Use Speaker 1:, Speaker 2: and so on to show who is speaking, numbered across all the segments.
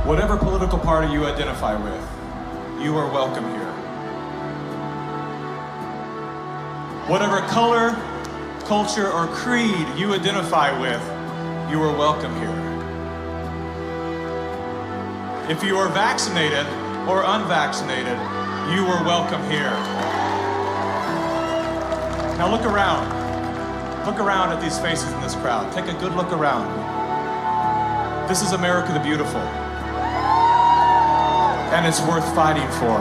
Speaker 1: Whatever political party you identify with, you are welcome here. Whatever color, culture, or creed you identify with, you are welcome here. If you are vaccinated or unvaccinated, you are welcome here. Now look around. Look around at these faces in this crowd. Take a good look around. This is America the Beautiful. And it's worth fighting for.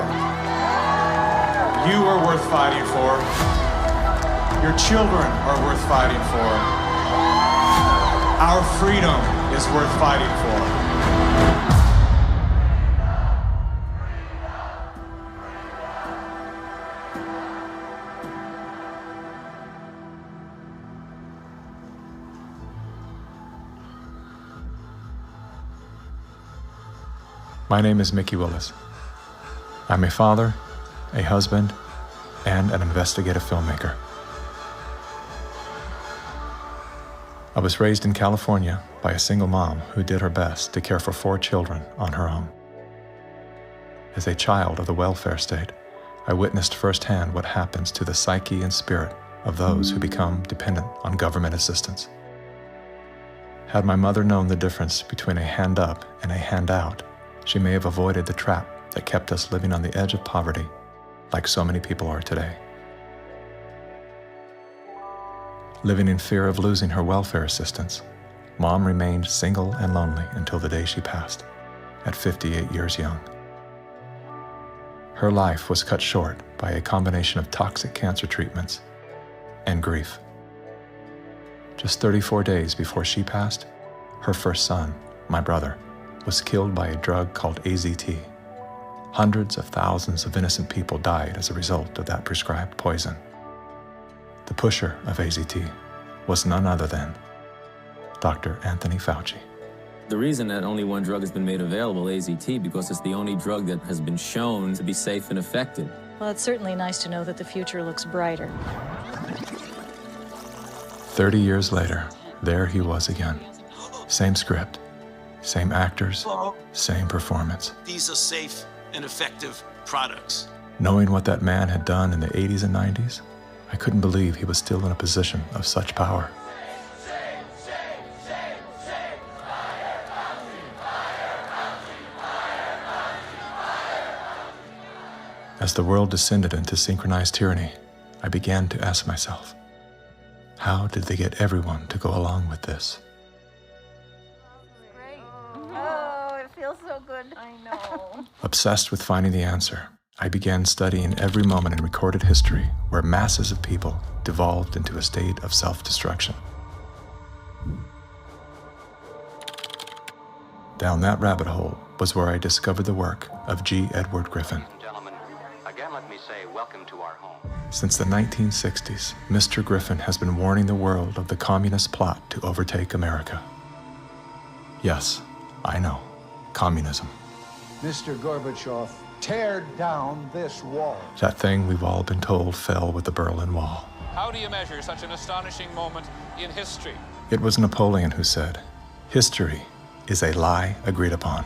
Speaker 1: You are worth fighting for. Your children are worth fighting for. Our freedom is worth fighting for.
Speaker 2: My name is Mickey Willis. I'm a father, a husband, and an investigative filmmaker. I was raised in California by a single mom who did her best to care for 4 children on her own. As a child of the welfare state, I witnessed firsthand what happens to the psyche and spirit of those who become dependent on government assistance. Had my mother known the difference between a hand up and a handout, she may have avoided the trap that kept us living on the edge of poverty, like so many people are today. Living in fear of losing her welfare assistance, Mom remained single and lonely until the day she passed, at 58 years young. Her life was cut short by a combination of toxic cancer treatments and grief. Just 34 days before she passed, her first son, my brother, was killed by a drug called AZT. Hundreds of thousands of innocent people died as a result of that prescribed poison. The pusher of AZT was none other than Dr. Anthony Fauci.
Speaker 3: The reason that only one drug has been made available, AZT, because it's the only drug that has been shown to be safe and effective.
Speaker 4: Well, it's certainly nice to know that the future looks brighter.
Speaker 2: 30 years later, there he was again. Same script, same actors, same performance.
Speaker 5: These are safe and effective products.
Speaker 2: Knowing what that man had done in the 80s and 90s, I couldn't believe he was still in a position of such power. As the world descended into synchronized tyranny, I began to ask myself, how did they get everyone to go along with this?
Speaker 6: So good. I know.
Speaker 2: Obsessed with finding the answer, I began studying every moment in recorded history where masses of people devolved into a state of self-destruction. Down that rabbit hole was where I discovered the work of G. Edward Griffin.
Speaker 7: Gentlemen, again let me say welcome to our home.
Speaker 2: Since the 1960s, Mr. Griffin has been warning the world of the communist plot to overtake America. Yes, I know. Communism.
Speaker 8: Mr. Gorbachev, tear down this wall.
Speaker 2: That thing we've all been told fell with the Berlin Wall.
Speaker 9: How do you measure such an astonishing moment in history?
Speaker 2: It was Napoleon who said, "History is a lie agreed upon."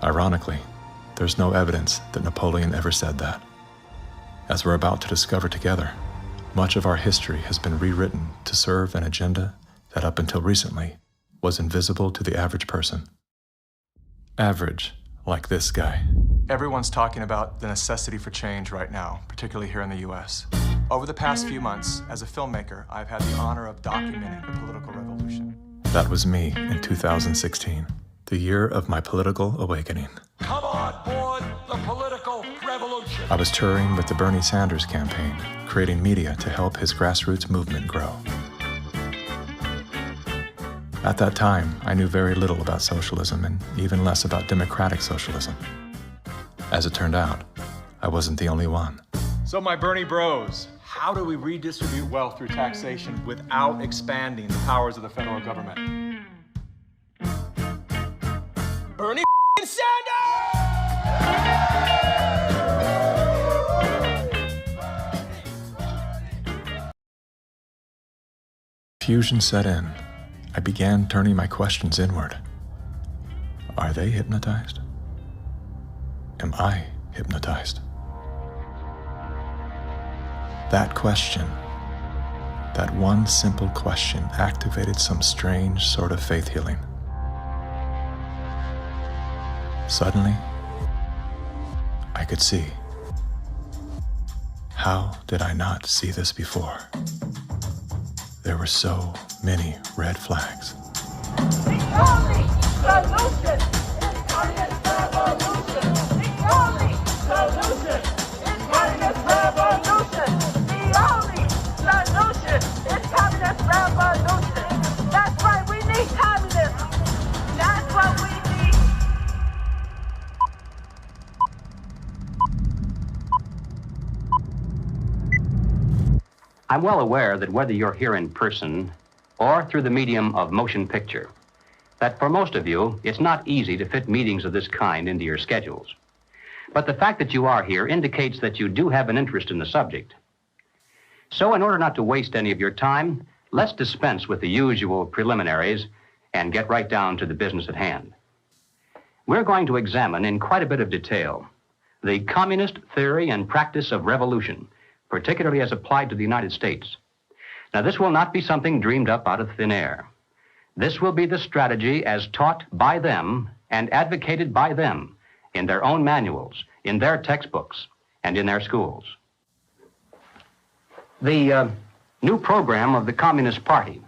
Speaker 2: Ironically, there's no evidence that Napoleon ever said that. As we're about to discover together, much of our history has been rewritten to serve an agenda that up until recently was invisible to the average person. Average, like this guy. Everyone's talking about the necessity for change right now, particularly here in the US. Over the past few months, as a filmmaker, I've had the honor of documenting the political revolution. That was me in 2016, the year of my political awakening.
Speaker 5: Come on board the political revolution.
Speaker 2: I was touring with the Bernie Sanders campaign, creating media to help his grassroots movement grow. At that time, I knew very little about socialism and even less about democratic socialism. As it turned out, I wasn't the only one.
Speaker 1: So my Bernie bros, how do we redistribute wealth through taxation without expanding the powers of the federal government?
Speaker 5: Bernie Sanders!
Speaker 2: Fusion set in. I began turning my questions inward. Are they hypnotized? Am I hypnotized? That question, that one simple question, activated some strange sort of faith healing. Suddenly, I could see. How did I not see this before? There were so many red flags.
Speaker 6: The only solution is communist revolution. The only solution is communist revolution. The only solution is communist revolution. That's right, we need communism. That's what we need.
Speaker 7: I'm well aware that whether you're here in person or through the medium of motion picture, that for most of you, it's not easy to fit meetings of this kind into your schedules. But the fact that you are here indicates that you do have an interest in the subject. So in order not to waste any of your time, let's dispense with the usual preliminaries and get right down to the business at hand. We're going to examine in quite a bit of detail the communist theory and practice of revolution, particularly as applied to the United States. Now, this will not be something dreamed up out of thin air. This will be the strategy as taught by them and advocated by them in their own manuals, in their textbooks, and in their schools. The new program of the Communist Party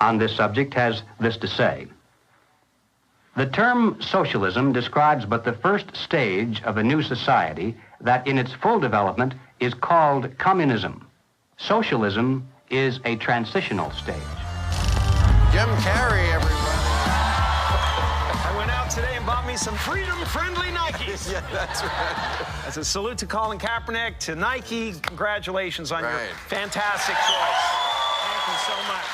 Speaker 7: on this subject has this to say. The term socialism describes but the first stage of a new society that in its full development is called communism. Socialism is a transitional stage.
Speaker 10: Jim Carrey, everybody.
Speaker 5: I went out today and bought me some freedom-friendly Nikes.
Speaker 10: Yeah, that's right.
Speaker 5: As a salute to Colin Kaepernick, to Nike, congratulations on your
Speaker 10: Right.
Speaker 5: fantastic choice. Thank you so much.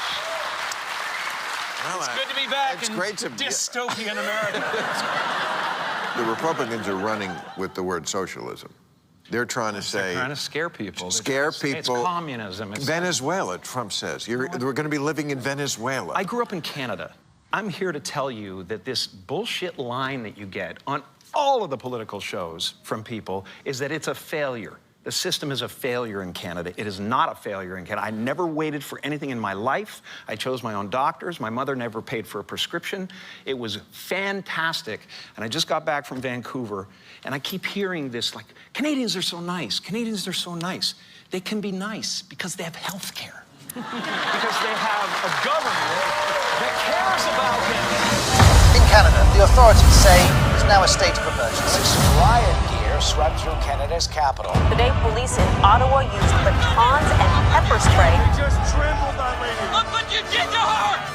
Speaker 10: Well,
Speaker 5: It's good to be back
Speaker 10: it's
Speaker 5: in
Speaker 10: great to
Speaker 5: dystopian America.
Speaker 10: The Republicans are running with the word socialism. They're trying to say...
Speaker 5: Trying to scare people.
Speaker 10: Scare
Speaker 5: It's
Speaker 10: people.
Speaker 5: communism. It's
Speaker 10: Venezuela, Trump says. We're going to be living in Venezuela.
Speaker 5: I grew up in Canada. I'm here to tell you that this bullshit line that you get on all of the political shows from people is that it's a failure. The system is a failure in Canada. It is not a failure in Canada. I never waited for anything in my life. I chose my own doctors. My mother never paid for a prescription. It was fantastic. And I just got back from Vancouver, and I keep hearing this, like, Canadians are so nice. Canadians are so nice. They can be nice because they have health care. Because they have a government that cares about them.
Speaker 11: In Canada, the authorities say there's now a state of emergency.
Speaker 12: Riot gear swept through Canada's capital.
Speaker 13: Today, police in Ottawa used batons and pepper spray.
Speaker 5: You just trampled on me.
Speaker 6: Look what you did to her!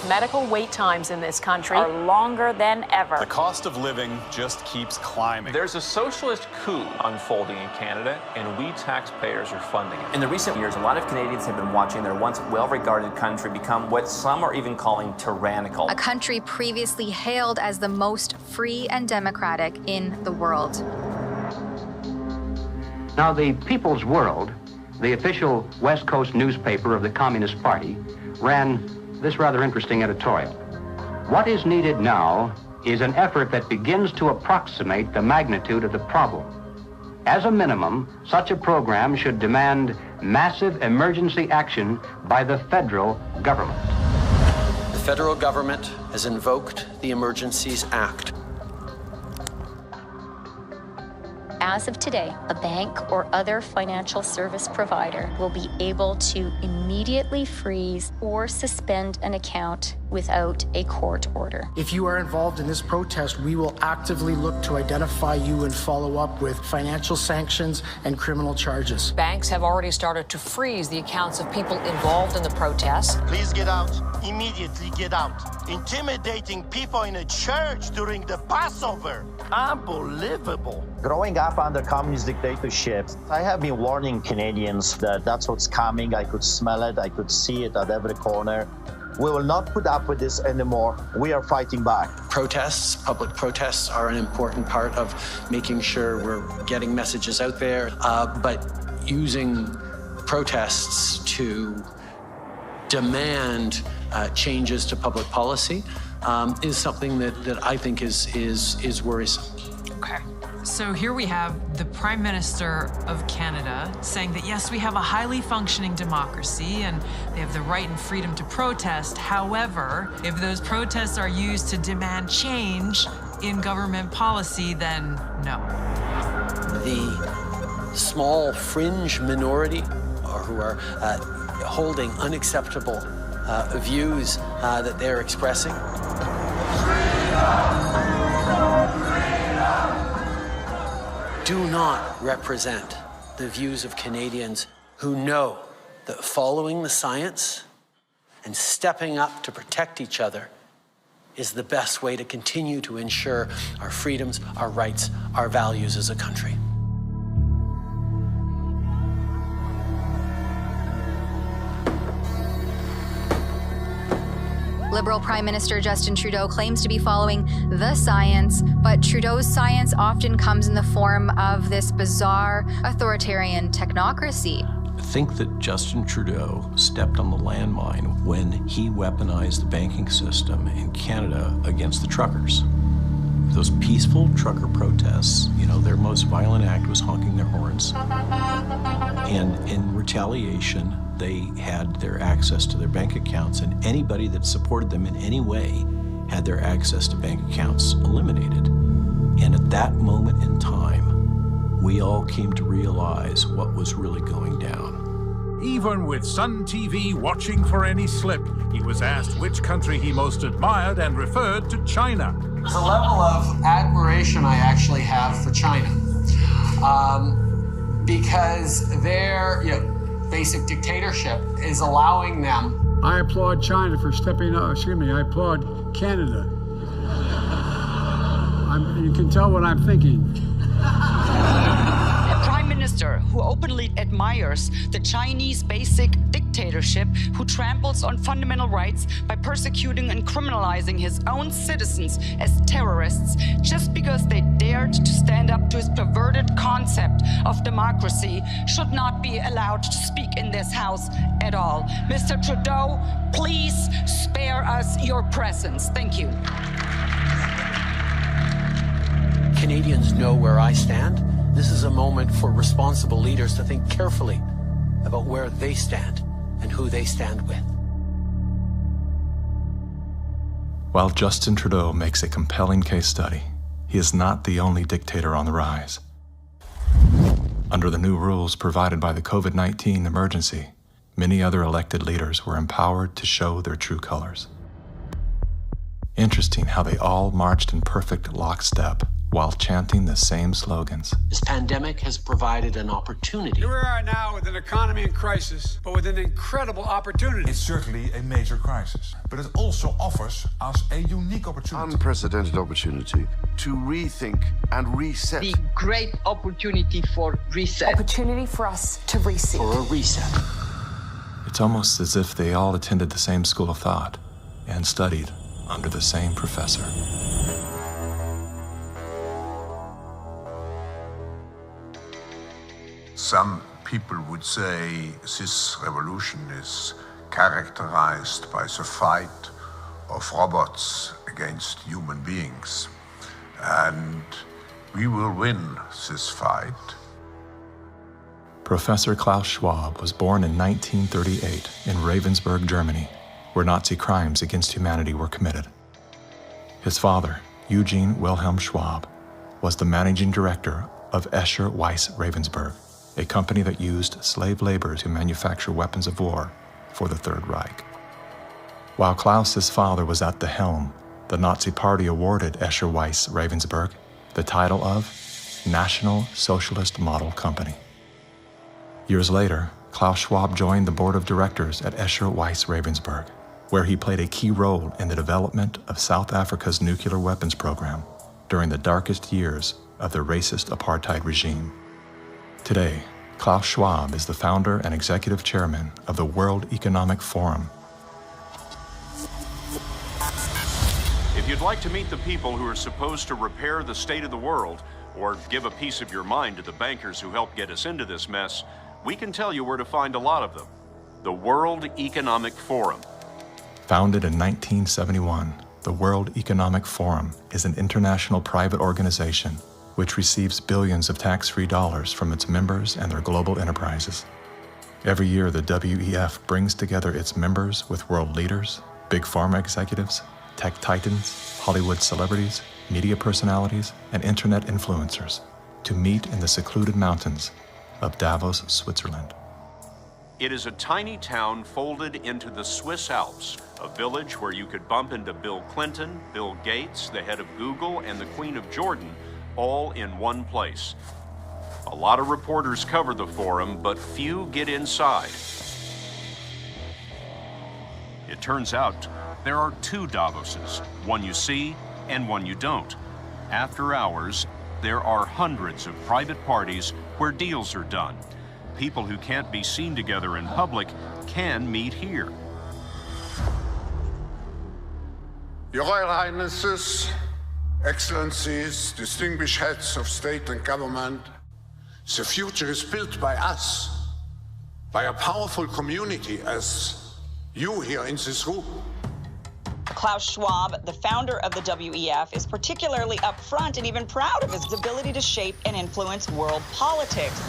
Speaker 13: Medical wait times in this country
Speaker 6: Are longer than ever.
Speaker 14: The cost of living just keeps climbing.
Speaker 15: There's a socialist coup unfolding in Canada, and we taxpayers are funding it.
Speaker 16: In the recent years, a lot of Canadians have been watching their once well-regarded country become what some are even calling tyrannical.
Speaker 17: A country previously hailed as the most free and democratic in the world.
Speaker 7: Now, the People's World, the official West Coast newspaper of the Communist Party, ran this rather interesting editorial. What is needed now is an effort that begins to approximate the magnitude of the problem. As a minimum, such a program should demand massive emergency action by the federal government.
Speaker 18: The federal government has invoked the Emergencies Act.
Speaker 19: As of today, a bank or other financial service provider will be able to immediately freeze or suspend an account without a court order.
Speaker 20: If you are involved in this protest, we will actively look to identify you and follow up with financial sanctions and criminal charges.
Speaker 21: Banks have already started to freeze the accounts of people involved in the protests.
Speaker 22: Please get out. Immediately get out. Intimidating people in a church during the Passover. Unbelievable.
Speaker 23: Growing up under communist dictatorship, I have been warning Canadians that that's what's coming. I could smell it. I could see it at every corner. We will not put up with this anymore. We are fighting back.
Speaker 18: Protests, public protests, are an important part of making sure we're getting messages out there, but using protests to demand changes to public policy is something that I think is worrisome.
Speaker 3: Okay. So here we have the Prime Minister of Canada saying that, yes, we have a highly functioning democracy and they have the right and freedom to protest. However, if those protests are used to demand change in government policy, then no.
Speaker 18: The small fringe minority who are holding unacceptable views that they're expressing. Do not represent the views of Canadians who know that following the science and stepping up to protect each other is the best way to continue to ensure our freedoms, our rights, our values as a country.
Speaker 17: Liberal Prime Minister Justin Trudeau claims to be following the science, but Trudeau's science often comes in the form of this bizarre authoritarian technocracy.
Speaker 4: I think that Justin Trudeau stepped on the landmine when he weaponized the banking system in Canada against the truckers. Those peaceful trucker protests, their most violent act was honking their horns. And in retaliation, they had their access to their bank accounts, and anybody that supported them in any way had their access to bank accounts eliminated. And at that moment in time, we all came to realize what was really going down.
Speaker 8: Even with Sun TV watching for any slip, he was asked which country he most admired and referred to China.
Speaker 18: There's a level of admiration I actually have for China because their basic dictatorship is allowing them.
Speaker 24: I applaud China for stepping up. I applaud Canada. You can tell what I'm thinking.
Speaker 25: A prime minister who openly admires the Chinese basic dictatorship, who tramples on fundamental rights by persecuting and criminalizing his own citizens as terrorists just because they dared to stand up to his perverted concept of democracy, should not be allowed to speak in this House at all. Mr. Trudeau, please spare us your presence. Thank you.
Speaker 18: Canadians know where I stand. This is a moment for responsible leaders to think carefully about where they stand and who they stand with.
Speaker 2: While Justin Trudeau makes a compelling case study, he is not the only dictator on the rise. Under the new rules provided by the COVID-19 emergency, many other elected leaders were empowered to show their true colors. Interesting how they all marched in perfect lockstep while chanting the same slogans.
Speaker 18: This pandemic has provided an opportunity.
Speaker 24: Here we are now with an economy in crisis, but with an incredible opportunity.
Speaker 26: It's certainly a major crisis, but it also offers us a unique opportunity.
Speaker 10: Unprecedented opportunity to rethink and reset.
Speaker 25: The great opportunity for reset.
Speaker 13: Opportunity for us to reset.
Speaker 18: For a reset.
Speaker 2: It's almost as if they all attended the same school of thought and studied under the same professor.
Speaker 26: Some people would say this revolution is characterized by the fight of robots against human beings. And we will win this fight.
Speaker 2: Professor Klaus Schwab was born in 1938 in Ravensburg, Germany, where Nazi crimes against humanity were committed. His father, Eugene Wilhelm Schwab, was the managing director of Escher Weiss Ravensburg, a company that used slave labor to manufacture weapons of war for the Third Reich. While Klaus's father was at the helm, the Nazi Party awarded Escher Weiss Ravensburg the title of National Socialist Model Company. Years later, Klaus Schwab joined the board of directors at Escher Weiss Ravensburg, where he played a key role in the development of South Africa's nuclear weapons program during the darkest years of the racist apartheid regime. Today, Klaus Schwab is the founder and executive chairman of the World Economic Forum.
Speaker 27: If you'd like to meet the people who are supposed to repair the state of the world, or give a piece of your mind to the bankers who helped get us into this mess, we can tell you where to find a lot of them. The World Economic Forum.
Speaker 2: Founded in 1971, The World Economic Forum is an international private organization which receives billions of tax-free dollars from its members and their global enterprises. Every year, the WEF brings together its members with world leaders, big pharma executives, tech titans, Hollywood celebrities, media personalities, and internet influencers to meet in the secluded mountains of Davos, Switzerland.
Speaker 27: It is a tiny town folded into the Swiss Alps, a village where you could bump into Bill Clinton, Bill Gates, the head of Google, and the Queen of Jordan, all in one place. A lot of reporters cover the forum, but few get inside. It turns out there are two Davoses, one you see and one you don't. After hours, there are hundreds of private parties where deals are done. People who can't be seen together in public can meet here.
Speaker 26: Your Royal Highnesses, Excellencies, distinguished heads of state and government, the future is built by us, by a powerful community as you here in this room.
Speaker 1: Klaus Schwab, the founder of the WEF, is particularly upfront and even proud of his ability to shape and influence world politics.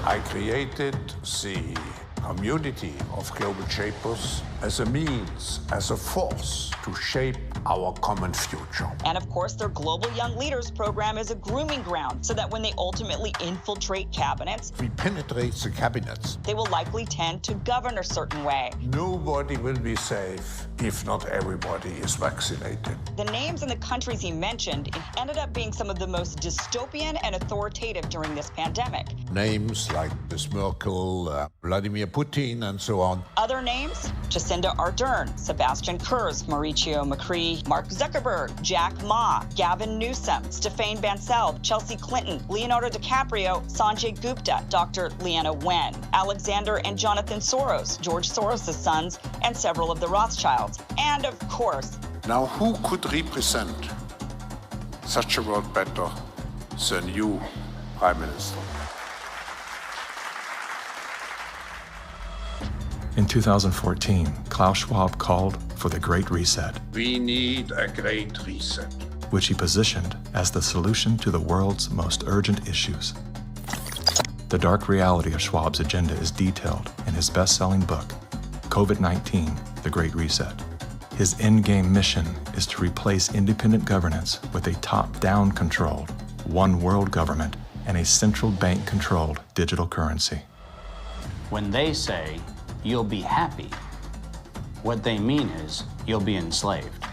Speaker 26: I created the community of global shapers as a means, as a force to shape our common future.
Speaker 1: And of course, their Global Young Leaders program is a grooming ground so that when they ultimately infiltrate cabinets,
Speaker 26: We penetrate the cabinets.
Speaker 1: they will likely tend to govern a certain way.
Speaker 26: Nobody will be safe if not everybody is vaccinated.
Speaker 1: The names and the countries he mentioned ended up being some of the most dystopian and authoritative during this pandemic.
Speaker 26: Names like Ms. Merkel, Vladimir Putin, and so on.
Speaker 1: Other names, Jacinda Ardern, Sebastian Kurz, Mauricio Macri, Mark Zuckerberg, Jack Ma, Gavin Newsom, Stéphane Bancel, Chelsea Clinton, Leonardo DiCaprio, Sanjay Gupta, Dr. Leana Wen, Alexander and Jonathan Soros, George Soros' sons, and several of the Rothschilds. And of course,
Speaker 26: Now, who could represent such a world better than you, Prime Minister?
Speaker 2: In 2014, Klaus Schwab called for the Great Reset,
Speaker 26: We need a great reset.
Speaker 2: which he positioned as the solution to the world's most urgent issues. The dark reality of Schwab's agenda is detailed in his best-selling book, COVID-19, The Great Reset. His endgame mission is to replace independent governance with a top-down controlled, one world government and a central bank-controlled digital currency.
Speaker 5: When they say, you'll be happy, what they mean is, you'll be enslaved.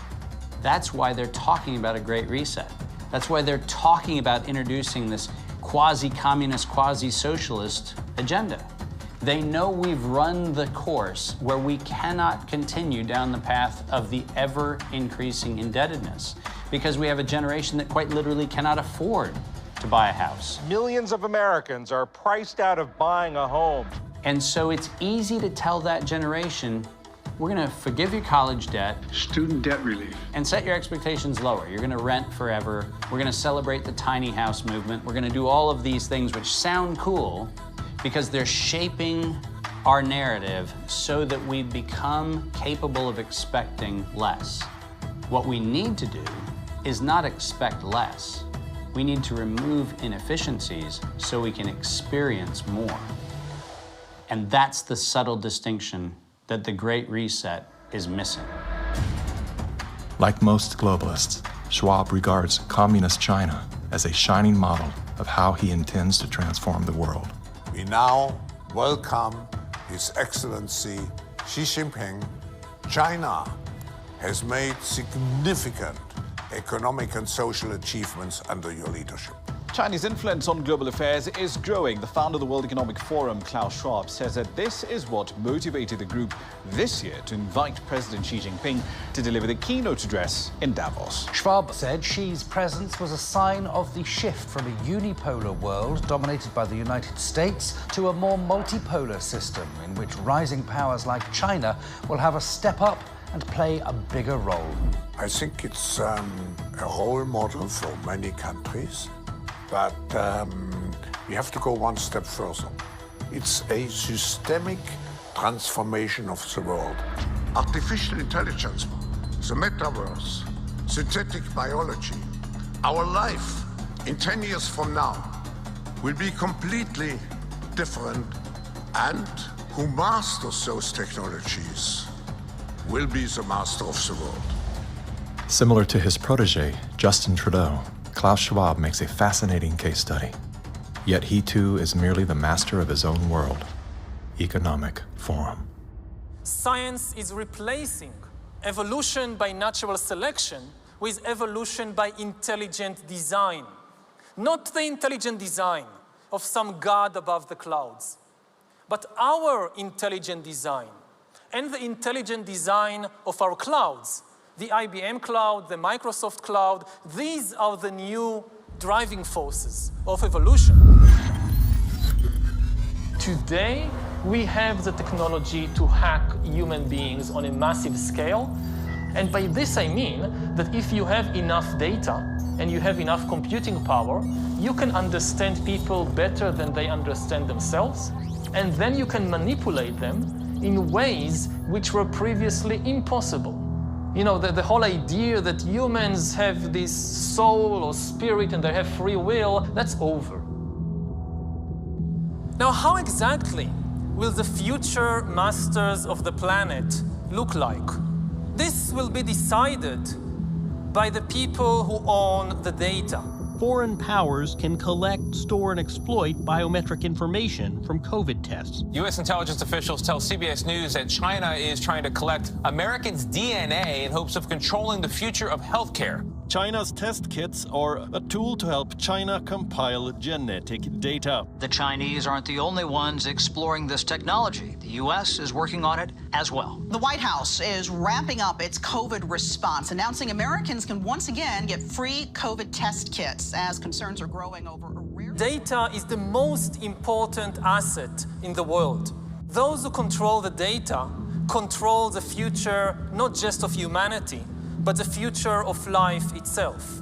Speaker 5: That's why they're talking about a great reset. That's why they're talking about introducing this quasi-communist, quasi-socialist agenda. They know we've run the course where we cannot continue down the path of the ever-increasing indebtedness because we have a generation that quite literally cannot afford to buy a house.
Speaker 6: Millions of Americans are priced out of buying a home.
Speaker 5: And so it's easy to tell that generation, we're gonna forgive your college debt,
Speaker 24: Student debt relief.
Speaker 5: and set your expectations lower. You're gonna rent forever. We're gonna celebrate the tiny house movement. We're gonna do all of these things which sound cool because they're shaping our narrative so that we become capable of expecting less. What we need to do is not expect less. We need to remove inefficiencies so we can experience more. And that's the subtle distinction that the Great Reset is missing.
Speaker 2: Like most globalists, Schwab regards communist China as a shining model of how he intends to transform the world.
Speaker 26: We now welcome His Excellency Xi Jinping. China has made significant economic and social achievements under your leadership.
Speaker 9: Chinese influence on global affairs is growing. The founder of the World Economic Forum, Klaus Schwab, says that this is what motivated the group this year to invite President Xi Jinping to deliver the keynote address in Davos.
Speaker 11: Schwab said Xi's presence was a sign of the shift from a unipolar world dominated by the United States to a more multipolar system in which rising powers like China will have a step up and play a bigger role.
Speaker 26: I think it's a role model for many countries, but we have to go one step further. It's a systemic transformation of the world. Artificial intelligence, the metaverse, synthetic biology. Our life in 10 years from now will be completely different, and who masters those technologies will be the master of the world.
Speaker 2: Similar to his protege, Justin Trudeau, Klaus Schwab makes a fascinating case study. Yet he too is merely the master of his own world. Economic Forum.
Speaker 7: Science is replacing evolution by natural selection with evolution by intelligent design. Not the intelligent design of some god above the clouds, but our intelligent design and the intelligent design of our clouds. The IBM cloud, the Microsoft cloud, these are the new driving forces of evolution. Today, we have the technology to hack human beings on a massive scale. And by this I mean that if you have enough data and you have enough computing power, you can understand people better than they understand themselves, and then you can manipulate them in ways which were previously impossible. You know, the whole idea that humans have this soul or spirit and they have free will, that's over. Now, how exactly will the future masters of the planet look like? This will be decided by the people who own the data.
Speaker 12: Foreign powers can collect, store, and exploit biometric information from COVID tests.
Speaker 14: U.S. intelligence officials tell CBS News that China is trying to collect Americans' DNA in hopes of controlling the future of healthcare.
Speaker 12: China's test kits are a tool to help China compile genetic data.
Speaker 15: The Chinese aren't the only ones exploring this technology. The U.S. is working on it as well.
Speaker 16: The White House is ramping up its COVID response, announcing Americans can once again get free COVID test kits as concerns are growing over a rare...
Speaker 7: Data is the most important asset in the world. Those who control the data control the future, not just of humanity, but the future of life itself.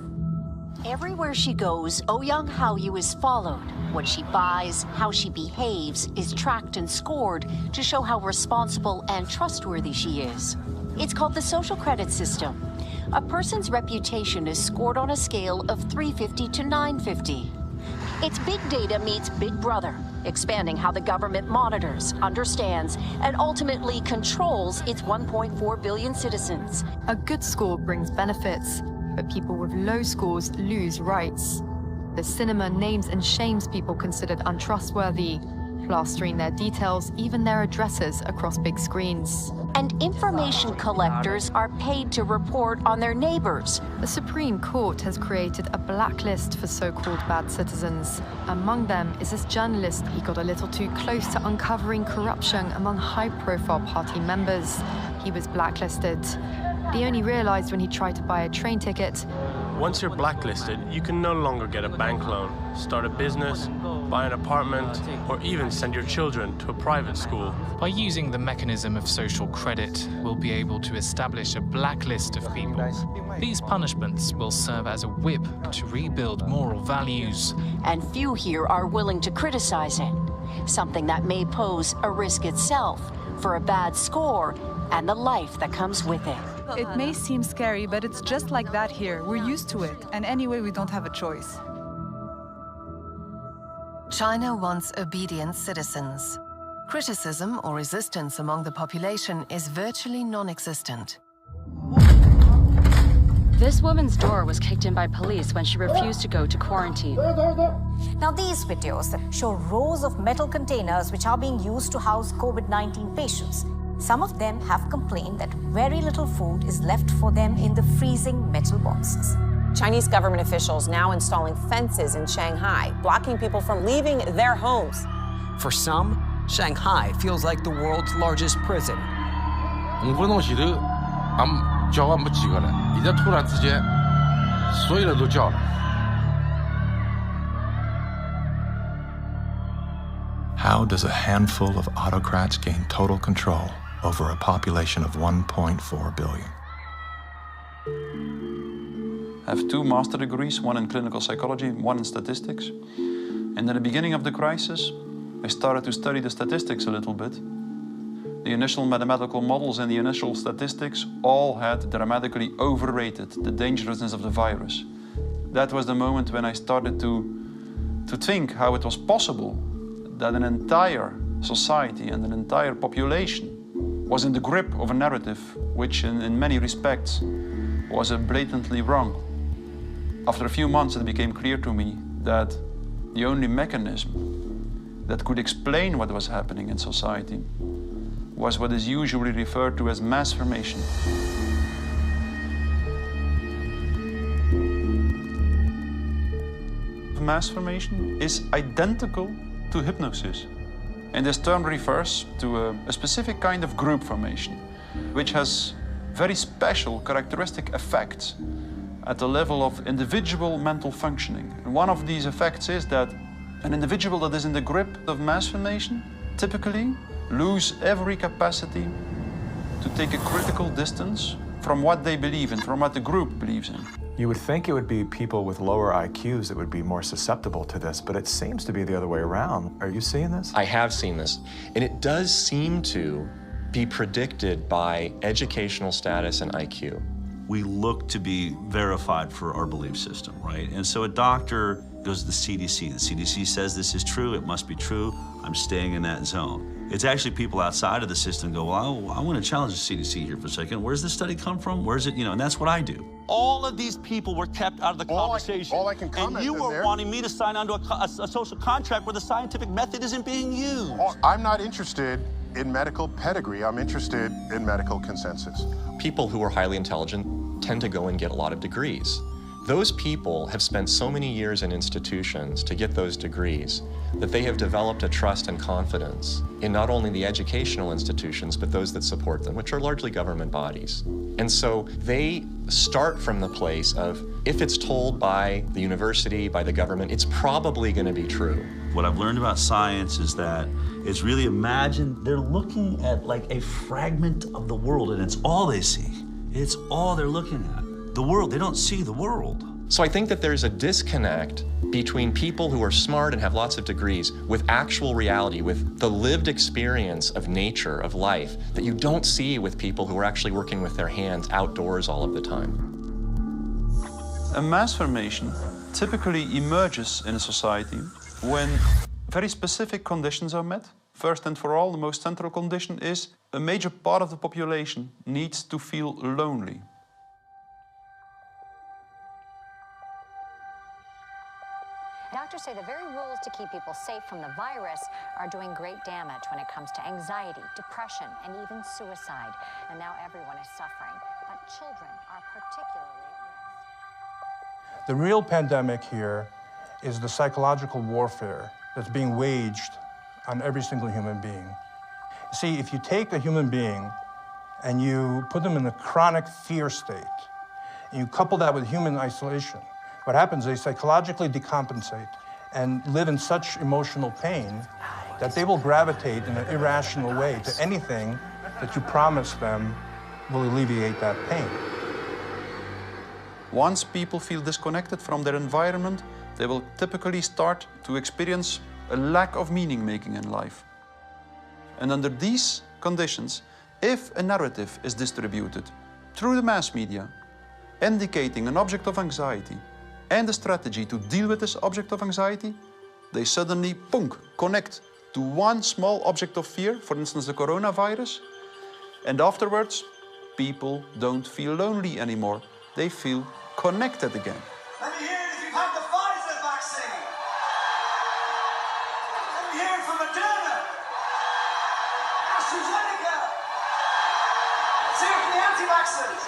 Speaker 19: Everywhere she goes, Ouyang Haoyu is followed. What she buys, how she behaves, is tracked and scored to show how responsible and trustworthy she is. It's called the social credit system. A person's reputation is scored on a scale of 350 to 950. It's big data meets Big Brother, expanding how the government monitors, understands, and ultimately controls its 1.4 billion citizens.
Speaker 20: A good score brings benefits, but people with low scores lose rights. The cinema names and shames people considered untrustworthy, plastering their details, even their addresses, across big screens.
Speaker 19: And information collectors are paid to report on their neighbors.
Speaker 20: The Supreme Court has created a blacklist for so-called bad citizens. Among them is this journalist. He got a little too close to uncovering corruption among high-profile party members. He was blacklisted. He only realized when he tried to buy a train ticket.
Speaker 28: Once you're blacklisted, you can no longer get a bank loan, start a business, buy an apartment, or even send your children to a private school.
Speaker 29: By using the mechanism of social credit, we'll be able to establish a blacklist of people. These punishments will serve as a whip to rebuild moral values.
Speaker 19: And few here are willing to criticize it, something that may pose a risk itself for a bad score and the life that comes with it.
Speaker 30: It may seem scary, but it's just like that here. We're used to it, and anyway, we don't have a choice.
Speaker 31: China wants obedient citizens. Criticism or resistance among the population is virtually non-existent.
Speaker 32: This woman's door was kicked in by police when she refused to go to quarantine.
Speaker 13: Now, these videos show rows of metal containers which are being used to house COVID-19 patients. Some of them have complained that very little food is left for them in the freezing metal boxes.
Speaker 21: Chinese government officials now installing fences in Shanghai, blocking people from leaving their homes.
Speaker 33: For some, Shanghai feels like the world's largest prison.
Speaker 34: 5分钟前头，俺叫俺没几个了，现在突然之间，所有人都叫了。
Speaker 2: How does a handful of autocrats gain total control over a population of 1.4 billion?
Speaker 35: I have 2 master degrees, one in clinical psychology, one in statistics. And at the beginning of the crisis, I started to study the statistics a little bit. The initial mathematical models and the initial statistics all had dramatically overrated the dangerousness of the virus. That was the moment when I started to think how it was possible that an entire society and an entire population was in the grip of a narrative which in many respects was blatantly wrong. After a few months, it became clear to me that the only mechanism that could explain what was happening in society was what is usually referred to as mass formation. Mass formation is identical to hypnosis. And this term refers to a specific kind of group formation, which has very special characteristic effects at the level of individual mental functioning. And one of these effects is that an individual that is in the grip of mass formation typically lose every capacity to take a critical distance from what they believe in, from what the group believes in.
Speaker 2: You would think it would be people with lower IQs that would be more susceptible to this, but it seems to be the other way around. Are you seeing this?
Speaker 1: I have seen this, and it does seem to be predicted by educational status and IQ.
Speaker 3: We look to be verified for our belief system, right? And so a doctor goes to the CDC. The CDC says this is true, it must be true, I'm staying in that zone. It's actually people outside of the system go, well, I want to challenge the CDC here for a second. Where's this study come from? Where's it, and that's what I do.
Speaker 4: All of these people were kept out of the conversation.
Speaker 5: All I can comment
Speaker 4: and you were
Speaker 5: there,
Speaker 4: wanting me to sign onto a social contract where the scientific method isn't being used.
Speaker 5: I'm not interested in medical pedigree. I'm interested in medical consensus.
Speaker 1: People who are highly intelligent tend to go and get a lot of degrees. Those people have spent so many years in institutions to get those degrees that they have developed a trust and confidence in not only the educational institutions, but those that support them, which are largely government bodies. And so they start from the place of, if it's told by the university, by the government, it's probably going to be true.
Speaker 3: What I've learned about science is that it's really they're looking at like a fragment of the world, and it's all they see. It's all they're looking at. The world, they don't see the world.
Speaker 1: So I think that there's a disconnect between people who are smart and have lots of degrees with actual reality, with the lived experience of nature, of life, that you don't see with people who are actually working with their hands outdoors all of the time.
Speaker 35: A mass formation typically emerges in a society when very specific conditions are met. First and for all, the most central condition is a major part of the population needs to feel lonely.
Speaker 6: Doctors say the very rules to keep people safe from the virus are doing great damage when it comes to anxiety, depression, and even suicide. And now everyone is suffering, but children are particularly at risk.
Speaker 8: The real pandemic here is the psychological warfare that's being waged on every single human being. See, if you take a human being and you put them in a chronic fear state, and you couple that with human isolation, what happens is they psychologically decompensate and live in such emotional pain that they will gravitate in an irrational way to anything that you promise them will alleviate that pain.
Speaker 35: Once people feel disconnected from their environment, they will typically start to experience a lack of meaning-making in life. And under these conditions, if a narrative is distributed through the mass media, indicating an object of anxiety, and a strategy to deal with this object of anxiety, they suddenly, connect to one small object of fear, for instance, the coronavirus, and afterwards, people don't feel lonely anymore. They feel connected again.
Speaker 9: Let me hear it if you've had the Pfizer vaccine. Let me hear it from Moderna, AstraZeneca. Let's hear it from the anti-vaxxers.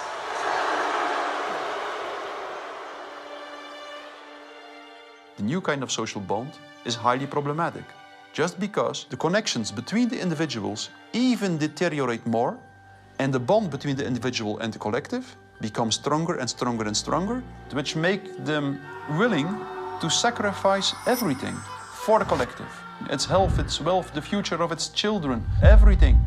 Speaker 35: The new kind of social bond is highly problematic, just because the connections between the individuals even deteriorate more, and the bond between the individual and the collective becomes stronger and stronger and stronger, which make them willing to sacrifice everything for the collective. Its health, its wealth, the future of its children, everything.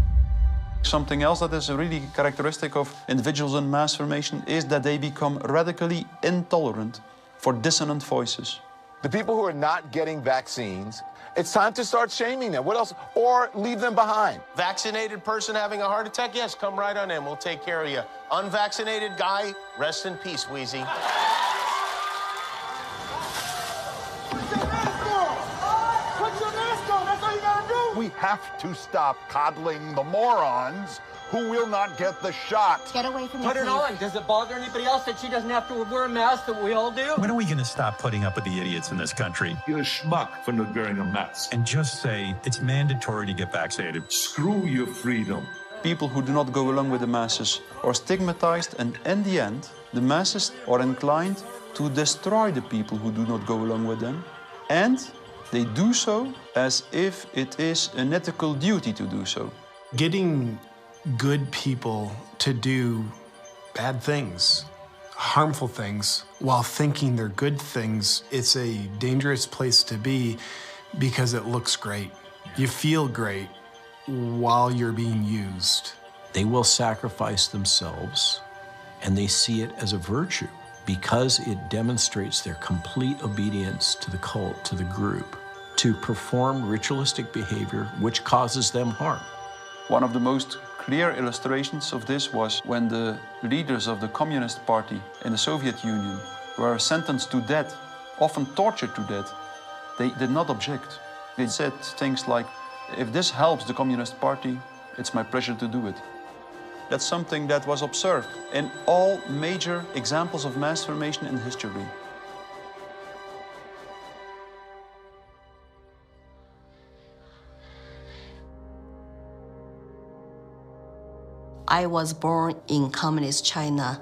Speaker 35: Something else that is really characteristic of individuals in mass formation is that they become radically intolerant for dissonant voices.
Speaker 10: The people who are not getting vaccines
Speaker 7: It's time to start shaming them. What else? Or leave them behind.
Speaker 10: Vaccinated person having a heart attack? Yes, come right on in. We'll take care of you. Unvaccinated guy, rest in peace, Wheezy.
Speaker 11: We have to stop coddling the morons who will not get the shot.
Speaker 13: Get away from me,
Speaker 12: Put it on. Does it bother anybody else that she doesn't have to wear a mask that we all do?
Speaker 14: When are we going to stop putting up with the idiots in this country?
Speaker 15: You're a schmuck for not wearing a mask.
Speaker 14: And just say it's mandatory to get vaccinated.
Speaker 15: Screw your freedom.
Speaker 35: People who do not go along with the masses are stigmatized, and in the end, the masses are inclined to destroy the people who do not go along with them. And they do so as if it is an ethical duty to do so.
Speaker 16: Getting good people to do bad things, harmful things, while thinking they're good things, it's a dangerous place to be because it looks great. You feel great while you're being used.
Speaker 17: They will sacrifice themselves, and they see it as a virtue because it demonstrates their complete obedience to the cult, to the group, to perform ritualistic behavior which causes them harm.
Speaker 35: One of the most clear illustrations of this was when the leaders of the Communist Party in the Soviet Union were sentenced to death, often tortured to death. They did not object. They said things like, if this helps the Communist Party, it's my pleasure to do it. That's something that was observed in all major examples of mass formation in history.
Speaker 18: I was born in Communist China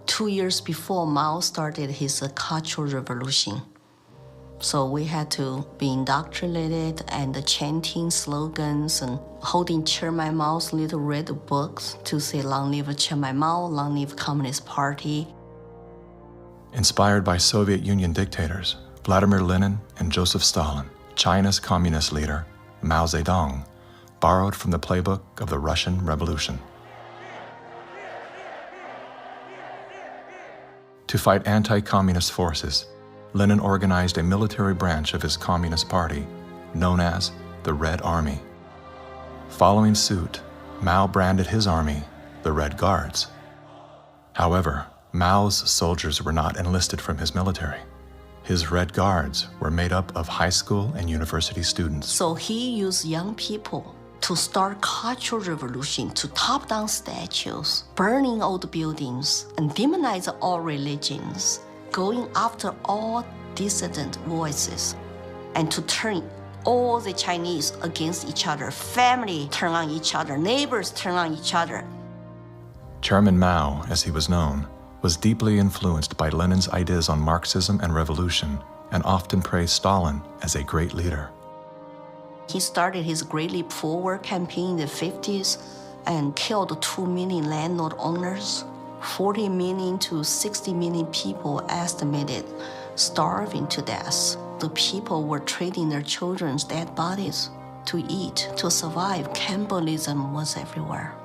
Speaker 18: 2 years before Mao started his Cultural Revolution. So we had to be indoctrinated and chanting slogans and holding Chairman Mao's little red books to say, "Long live Chairman Mao, long live Communist Party."
Speaker 2: Inspired by Soviet Union dictators Vladimir Lenin and Joseph Stalin, China's communist leader, Mao Zedong, borrowed from the playbook of the Russian Revolution. To fight anti-communist forces, Lenin organized a military branch of his Communist Party, known as the Red Army. Following suit, Mao branded his army the Red Guards. However, Mao's soldiers were not enlisted from his military. His Red Guards were made up of high school and university students.
Speaker 18: So he used young people to start Cultural Revolution, to top down statues, burning old buildings, and demonize all religions, going after all dissident voices, and to turn all the Chinese against each other. Family turn on each other, neighbors turn on each other.
Speaker 2: Chairman Mao, as he was known, was deeply influenced by Lenin's ideas on Marxism and revolution, and often praised Stalin as a great leader.
Speaker 18: He started his Great Leap Forward campaign in the 50s and killed 2 million landlord owners. 40 million to 60 million people estimated starving to death. The people were trading their children's dead bodies to eat, to survive. Cannibalism was everywhere.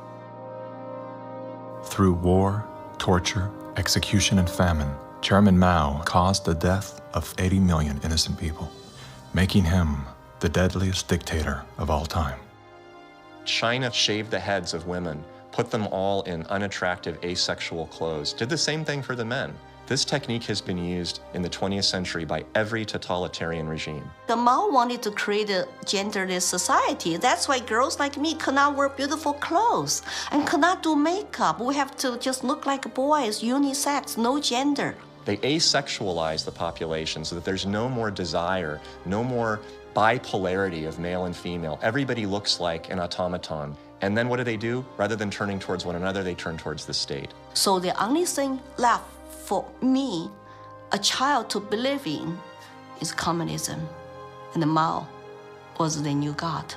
Speaker 2: Through war, torture, execution, and famine, Chairman Mao caused the death of 80 million innocent people, making him the deadliest dictator of all time.
Speaker 1: China shaved the heads of women, put them all in unattractive asexual clothes, did the same thing for the men. This technique has been used in the 20th century by every totalitarian regime.
Speaker 18: The Mao wanted to create a genderless society. That's why girls like me could not wear beautiful clothes and could not do makeup. We have to just look like boys, unisex, no gender.
Speaker 1: They asexualize the population so that there's no more desire, no more bipolarity of male and female. Everybody looks like an automaton. And then what do? Rather than turning towards one another, they turn towards the state.
Speaker 18: So the only thing left for me, a child, to believe in is communism. And Mao was the new God.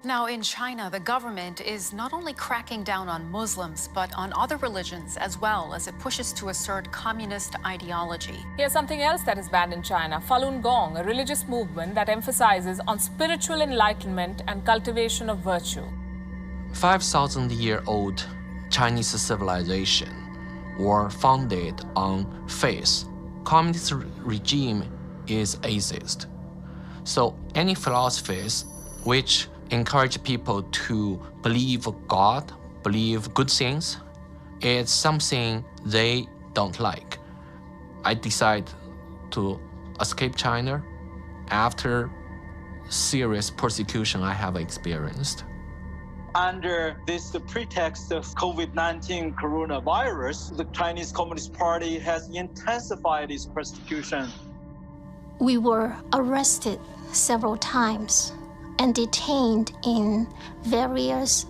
Speaker 19: Now, in China, the government is not only cracking down on Muslims, but on other religions as well, as it pushes to assert communist ideology.
Speaker 20: Here's something else that is banned in China: Falun Gong, a religious movement that emphasizes on spiritual enlightenment and cultivation of virtue.
Speaker 21: 5,000-year-old Chinese civilization were founded on faith. Communist regime is atheist. So any philosophies which encourage people to believe God, believe good things, it's something they don't like. I decided to escape China after serious persecution I have experienced.
Speaker 22: Under this pretext of COVID-19 coronavirus, the Chinese Communist Party has intensified its persecution.
Speaker 23: We were arrested several times and detained in various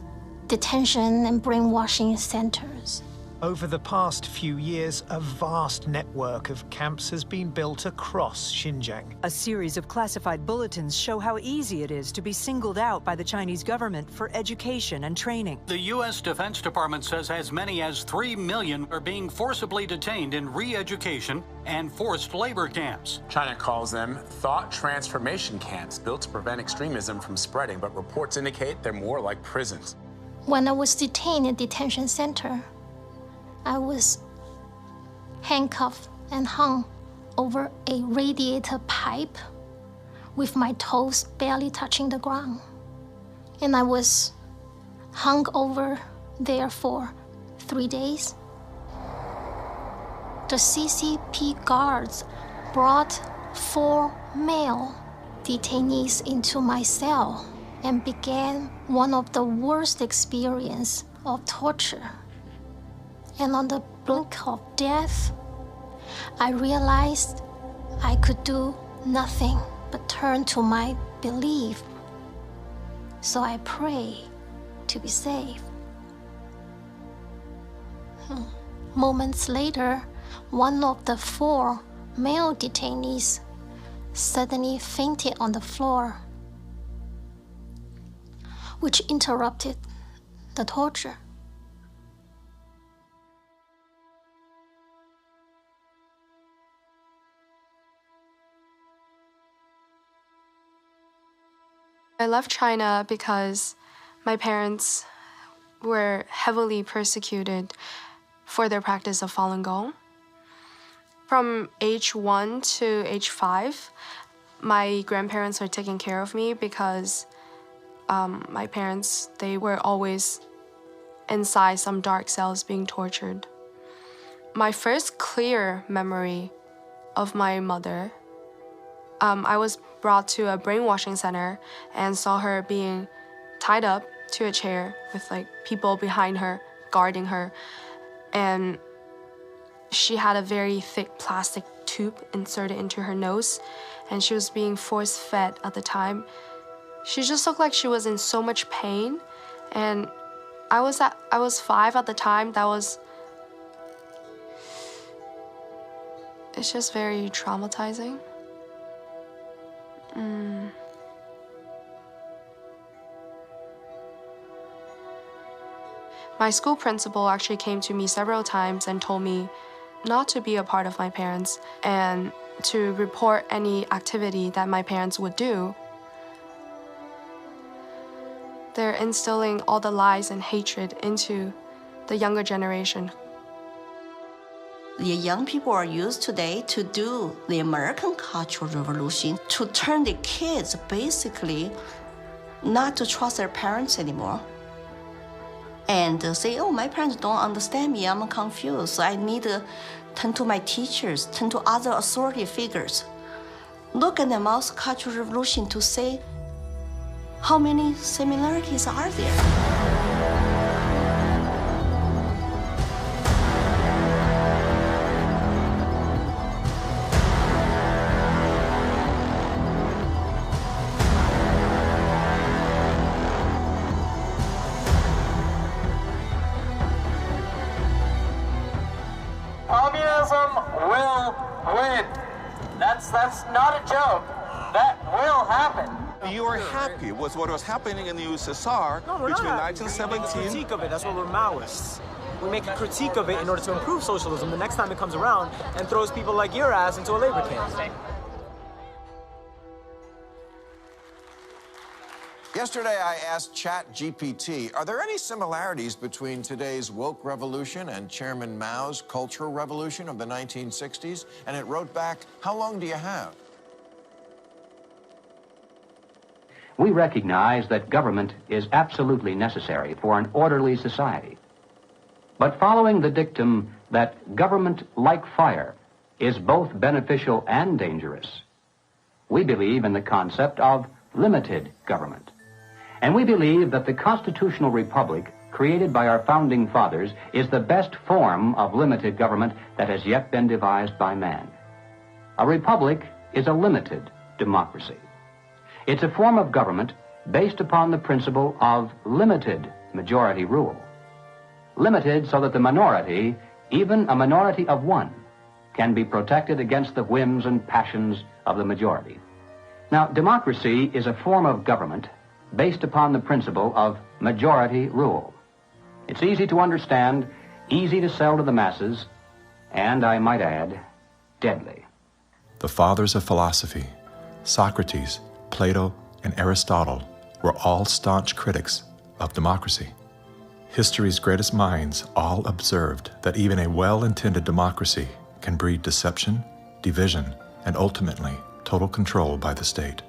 Speaker 23: detention and brainwashing centers.
Speaker 24: Over the past few years, a vast network of camps has been built across Xinjiang.
Speaker 25: A series of classified bulletins show how easy it is to be singled out by the Chinese government for education and training.
Speaker 26: The U.S. Defense Department says as many as 3 million are being forcibly detained in re-education and forced labor camps.
Speaker 27: China calls them thought transformation camps built to prevent extremism from spreading, but reports indicate they're more like prisons.
Speaker 23: When I was detained in detention center, I was handcuffed and hung over a radiator pipe with my toes barely touching the ground. And I was hung over there for 3 days. The CCP guards brought 4 male detainees into my cell and began one of the worst experiences of torture. And on the brink of death, I realized I could do nothing but turn to my belief. So I prayed to be saved. Moments later, one of the 4 male detainees suddenly fainted on the floor, which interrupted the torture.
Speaker 27: I left China because my parents were heavily persecuted for their practice of Falun Gong. From age 1 to age 5, my grandparents were taking care of me because my parents, they were always inside some dark cells being tortured. My first clear memory of my mother, I was brought to a brainwashing center and saw her being tied up to a chair with like people behind her guarding her, and she had a very thick plastic tube inserted into her nose, and she was being force-fed at the time. She just looked like she was in so much pain, and I was 5 at the time. It's just very traumatizing. My school principal actually came to me several times and told me not to be a part of my parents and to report any activity that my parents would do. They're instilling all the lies and hatred into the younger generation.
Speaker 18: The young people are used today to do the American Cultural Revolution, to turn the kids basically not to trust their parents anymore. And say, oh, my parents don't understand me, I'm confused, so I need to turn to my teachers, turn to other authority figures. Look at the Mao's Cultural Revolution to say, how many similarities are there?
Speaker 24: Communism will win. That's not a joke. That will happen.
Speaker 3: You are happy with what was happening in the USSR between 1917...
Speaker 4: critique of it. That's what we're Maoists. We make a critique of it in order to improve socialism the next time it comes around and throws people like your ass into a labor camp.
Speaker 5: Yesterday, I asked ChatGPT, are there any similarities between today's woke revolution and Chairman Mao's Cultural Revolution of the 1960s? And it wrote back, how long do you have?
Speaker 6: We recognize that government is absolutely necessary for an orderly society. But following the dictum that government, like fire, is both beneficial and dangerous, we believe in the concept of limited government. And we believe that the constitutional republic created by our founding fathers is the best form of limited government that has yet been devised by man. A republic is a limited democracy. It's a form of government based upon the principle of limited majority rule. Limited so that the minority, even a minority of one, can be protected against the whims and passions of the majority. Now, democracy is a form of government based upon the principle of majority rule. It's easy to understand, easy to sell to the masses, and, I might add, deadly.
Speaker 2: The fathers of philosophy, Socrates, Plato, and Aristotle, were all staunch critics of democracy. History's greatest minds all observed that even a well-intended democracy can breed deception, division, and ultimately total control by the state.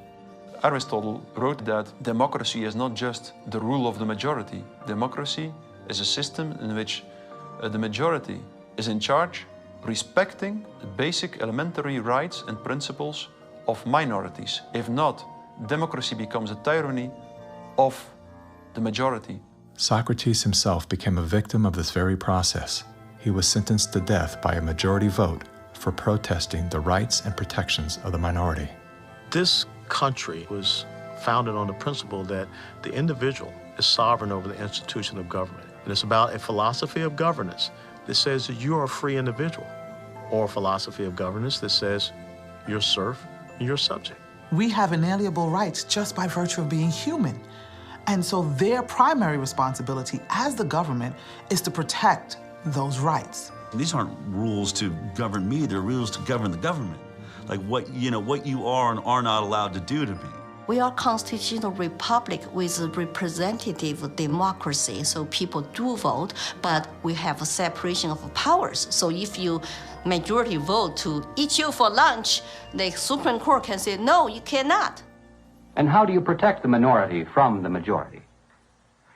Speaker 35: Aristotle wrote that democracy is not just the rule of the majority. Democracy is a system in which the majority is in charge, respecting the basic elementary rights and principles of minorities. If not, democracy becomes a tyranny of the majority.
Speaker 2: Socrates himself became a victim of this very process. He was sentenced to death by a majority vote for protesting the rights and protections of the minority.
Speaker 7: This country was founded on the principle that the individual is sovereign over the institution of government. And it's about a philosophy of governance that says that you are a free individual, or a philosophy of governance that says you're serf and you're subject.
Speaker 8: We have inalienable rights just by virtue of being human. And so their primary responsibility as the government is to protect those rights.
Speaker 9: These aren't rules to govern me, they're rules to govern the government. Like what you are and are not allowed to do to me.
Speaker 18: We are a constitutional republic with a representative democracy, so people do vote, but we have a separation of powers. So if you majority vote to eat you for lunch, the Supreme Court can say, no, you cannot.
Speaker 6: And how do you protect the minority from the majority?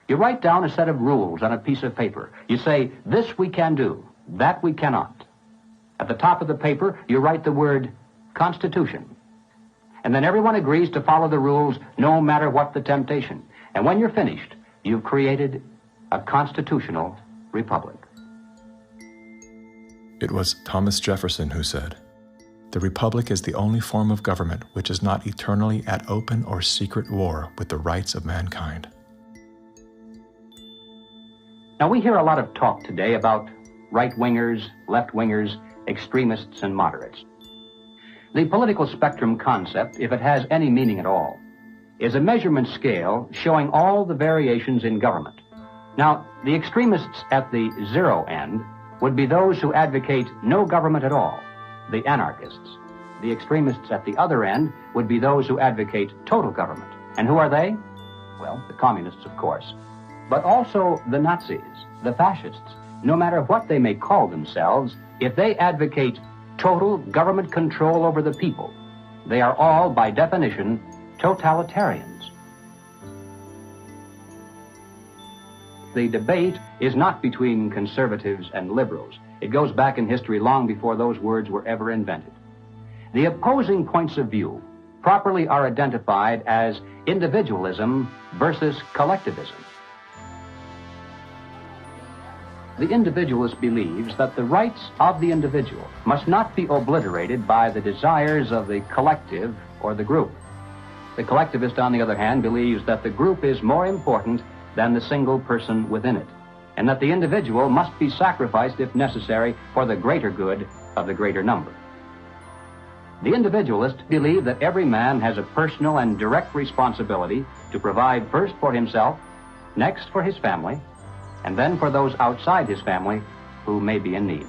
Speaker 6: You write down a set of rules on a piece of paper. You say, this we can do, that we cannot. At the top of the paper, you write the word Constitution. And then everyone agrees to follow the rules no matter what the temptation. And when you're finished, you've created a constitutional republic.
Speaker 2: It was Thomas Jefferson who said, "The republic is the only form of government which is not eternally at open or secret war with the rights of mankind."
Speaker 6: Now, we hear a lot of talk today about right-wingers, left-wingers, extremists, and moderates. The political spectrum concept, if it has any meaning at all, is a measurement scale showing all the variations in government. Now, the extremists at the zero end would be those who advocate no government at all, the anarchists. The extremists at the other end would be those who advocate total government. And who are they? Well, the communists, of course, but also the Nazis, the fascists. No matter what they may call themselves, if they advocate total government control over the people, they are all, by definition, totalitarians. The debate is not between conservatives and liberals. It goes back in history long before those words were ever invented. The opposing points of view properly are identified as individualism versus collectivism. The individualist believes that the rights of the individual must not be obliterated by the desires of the collective or the group. The collectivist, on the other hand, believes that the group is more important than the single person within it, and that the individual must be sacrificed if necessary for the greater good of the greater number. The individualists believe that every man has a personal and direct responsibility to provide first for himself, next for his family, and then for those outside his family who may be in need.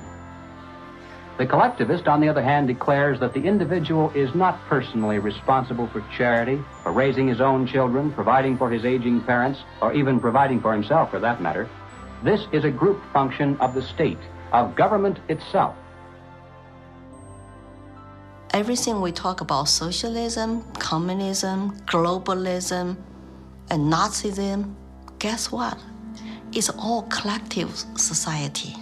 Speaker 6: The collectivist, on the other hand, declares that the individual is not personally responsible for charity, for raising his own children, providing for his aging parents, or even providing for himself, for that matter. This is a group function of the state, of government itself.
Speaker 18: Everything we talk about, socialism, communism, globalism, and Nazism, guess what? It's all collective society.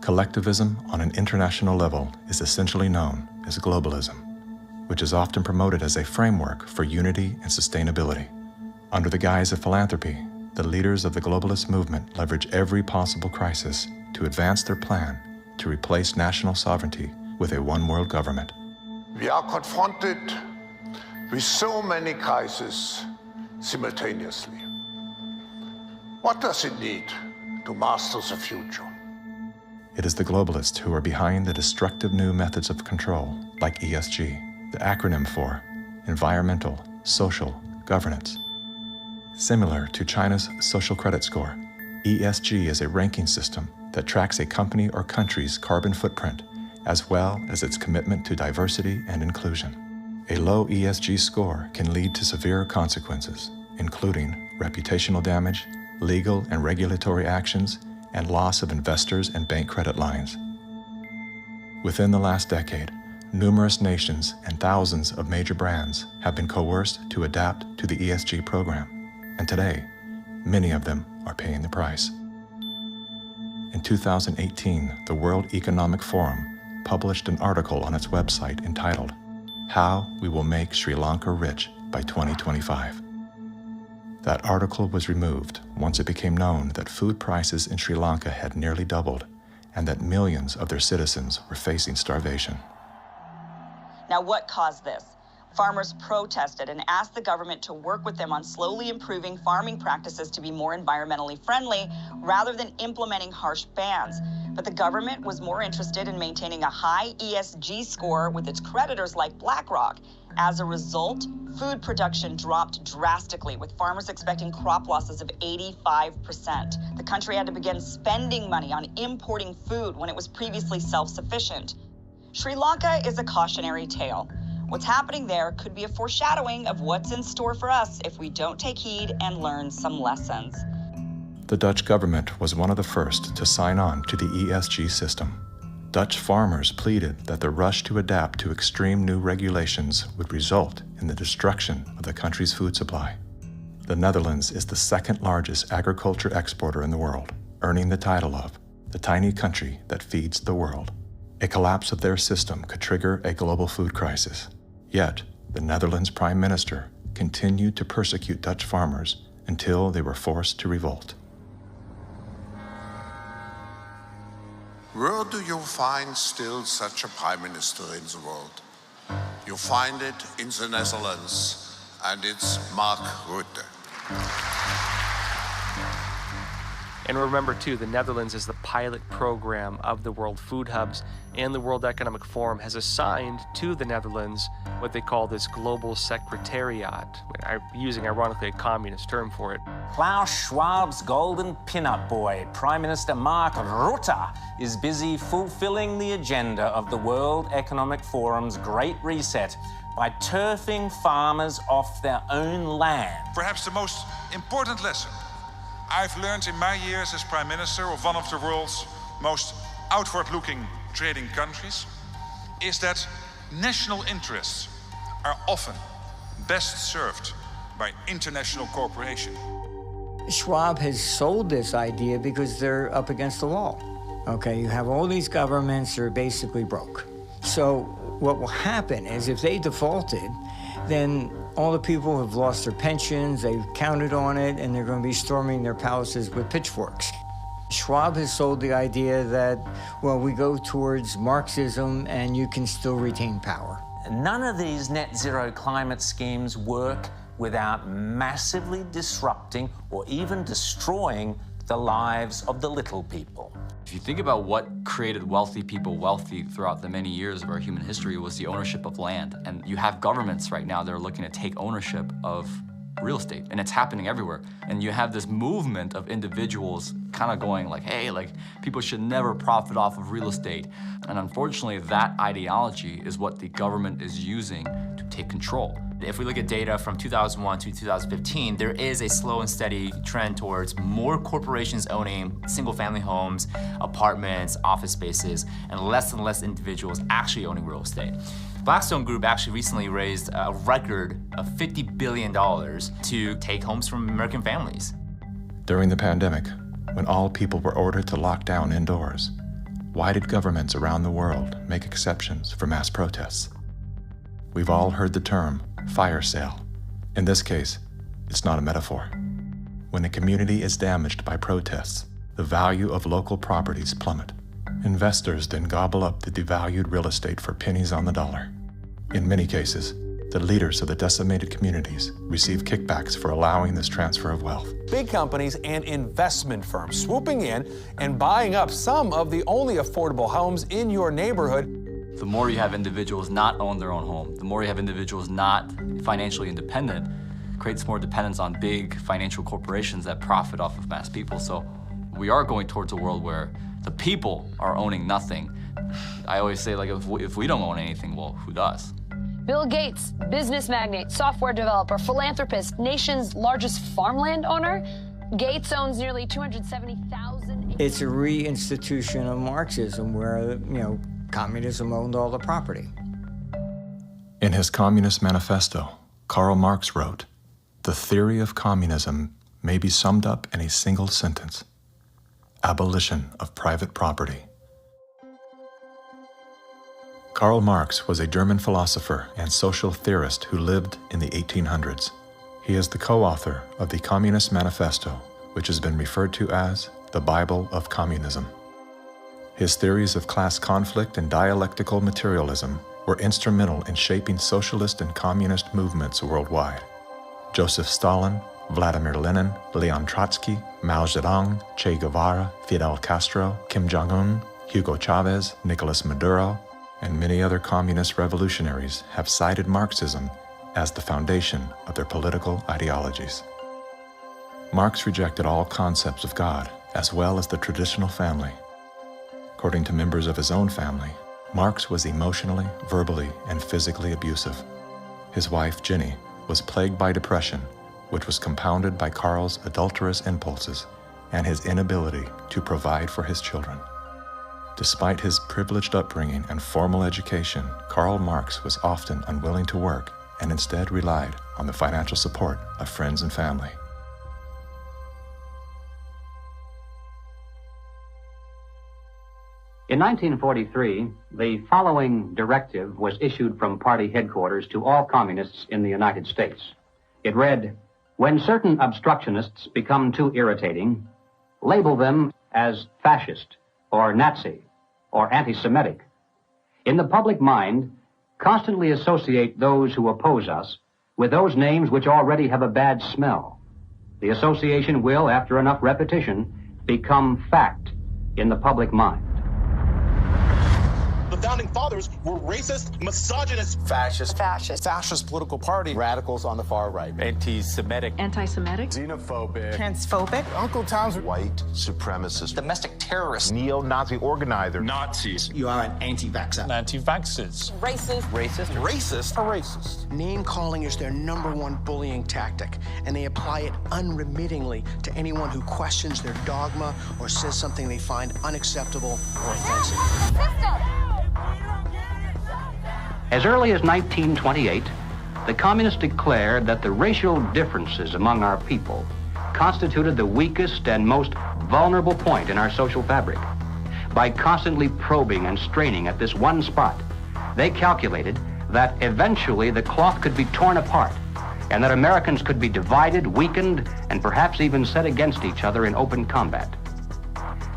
Speaker 2: Collectivism on an international level is essentially known as globalism, which is often promoted as a framework for unity and sustainability. Under the guise of philanthropy, the leaders of the globalist movement leverage every possible crisis to advance their plan to replace national sovereignty with a one-world government.
Speaker 10: We are confronted with so many crises simultaneously. What does it need to master the future?
Speaker 2: It is the globalists who are behind the destructive new methods of control, like ESG, the acronym for Environmental, Social, Governance. Similar to China's social credit score, ESG is a ranking system that tracks a company or country's carbon footprint, as well as its commitment to diversity and inclusion. A low ESG score can lead to severe consequences, including reputational damage, legal and regulatory actions, and loss of investors and bank credit lines. Within the last decade, numerous nations and thousands of major brands have been coerced to adapt to the ESG program, and today, many of them are paying the price. In 2018, the World Economic Forum published an article on its website entitled, "How We Will Make Sri Lanka Rich by 2025. That article was removed once it became known that food prices in Sri Lanka had nearly doubled and that millions of their citizens were facing starvation.
Speaker 11: Now, what caused this? Farmers protested and asked the government to work with them on slowly improving farming practices to be more environmentally friendly rather than implementing harsh bans. But the government was more interested in maintaining a high ESG score with its creditors like BlackRock. As a result, food production dropped drastically, with farmers expecting crop losses of 85%. The country had to begin spending money on importing food when it was previously self-sufficient. Sri Lanka is a cautionary tale. What's happening there could be a foreshadowing of what's in store for us if we don't take heed and learn some lessons.
Speaker 2: The Dutch government was one of the first to sign on to the ESG system. Dutch farmers pleaded that the rush to adapt to extreme new regulations would result in the destruction of the country's food supply. The Netherlands is the second largest agriculture exporter in the world, earning the title of the tiny country that feeds the world. A collapse of their system could trigger a global food crisis. Yet, the Netherlands Prime Minister continued to persecute Dutch farmers until they were forced to revolt.
Speaker 10: Where do you find still such a prime minister in the world? You find it in the Netherlands, and it's Mark Rutte.
Speaker 12: And remember, too, the Netherlands is the pilot program of the World Food Hubs, and the World Economic Forum has assigned to the Netherlands what they call this Global Secretariat, using, ironically, a communist term for it.
Speaker 13: Klaus Schwab's golden pin-up boy, Prime Minister Mark Rutte, is busy fulfilling the agenda of the World Economic Forum's Great Reset by turfing farmers off their own land.
Speaker 14: Perhaps the most important lesson I've learned in my years as Prime Minister of one of the world's most outward-looking trading countries is that national interests are often best served by international cooperation.
Speaker 15: Schwab has sold this idea because they're up against the wall. Okay, you have all these governments that are basically broke. So what will happen is if they defaulted, then all the people have lost their pensions, they've counted on it, and they're going to be storming their palaces with pitchforks. Schwab has sold the idea that, well, we go towards Marxism and you can still retain power.
Speaker 13: None of these net zero climate schemes work without massively disrupting or even destroying the lives of the little people.
Speaker 1: If you think about what created wealthy people wealthy throughout the many years of our human history was the ownership of land. And you have governments right now that are looking to take ownership of real estate, and it's happening everywhere. And you have this movement of individuals kind of going like, hey, like people should never profit off of real estate. And unfortunately, that ideology is what the government is using to take control.
Speaker 16: If we look at data from 2001 to 2015, there is a slow and steady trend towards more corporations owning single-family homes, apartments, office spaces, and less individuals actually owning real estate. Blackstone Group actually recently raised a record of $50 billion to take homes from American families.
Speaker 2: During the pandemic, when all people were ordered to lock down indoors, why did governments around the world make exceptions for mass protests? We've all heard the term fire sale. In this case, it's not a metaphor. When a community is damaged by protests, the value of local properties plummet. Investors then gobble up the devalued real estate for pennies on the dollar. In many cases, the leaders of the decimated communities receive kickbacks for allowing this transfer of wealth.
Speaker 17: Big companies and investment firms swooping in and buying up some of the only affordable homes in your neighborhood.
Speaker 1: The more you have individuals not own their own home, the more you have individuals not financially independent, creates more dependence on big financial corporations that profit off of mass people. So we are going towards a world where the people are owning nothing. I always say, like, if we don't own anything, well, who does?
Speaker 19: Bill Gates, business magnate, software developer, philanthropist, nation's largest farmland owner. Gates owns nearly 270,000.
Speaker 15: It's a reinstitution of Marxism where, communism owned all the property.
Speaker 2: In his Communist Manifesto, Karl Marx wrote, "The theory of communism may be summed up in a single sentence: abolition of private property." Karl Marx was a German philosopher and social theorist who lived in the 1800s. He is the co-author of the Communist Manifesto, which has been referred to as the Bible of Communism. His theories of class conflict and dialectical materialism were instrumental in shaping socialist and communist movements worldwide. Joseph Stalin, Vladimir Lenin, Leon Trotsky, Mao Zedong, Che Guevara, Fidel Castro, Kim Jong-un, Hugo Chavez, Nicolas Maduro, and many other communist revolutionaries have cited Marxism as the foundation of their political ideologies. Marx rejected all concepts of God, as well as the traditional family. According to members of his own family, Marx was emotionally, verbally, and physically abusive. His wife, Jenny, was plagued by depression, which was compounded by Karl's adulterous impulses and his inability to provide for his children. Despite his privileged upbringing and formal education, Karl Marx was often unwilling to work and instead relied on the financial support of friends and family.
Speaker 6: In 1943, the following directive was issued from party headquarters to all communists in the United States. It read, "When certain obstructionists become too irritating, label them as fascist or Nazi or anti-Semitic. In the public mind, constantly associate those who oppose us with those names which already have a bad smell. The association will, after enough repetition, become fact in the public mind."
Speaker 20: The founding fathers were racist, misogynist,
Speaker 17: Fascist political party, radicals on the far right, anti-Semitic,
Speaker 20: xenophobic,
Speaker 8: transphobic,
Speaker 10: Uncle Tom's white supremacist,
Speaker 20: domestic terrorist,
Speaker 10: neo-Nazi organizer,
Speaker 20: Nazis,
Speaker 4: You are an anti-vaxxer.
Speaker 20: anti-vaxxers,
Speaker 10: racist.
Speaker 1: Name calling is their #1 bullying tactic, and they apply it unremittingly to anyone who questions their dogma or says something they find unacceptable or offensive.
Speaker 6: As early as 1928, the communists declared that the racial differences among our people constituted the weakest and most vulnerable point in our social fabric. By constantly probing and straining at this one spot, they calculated that eventually the cloth could be torn apart and that Americans could be divided, weakened, and perhaps even set against each other in open combat.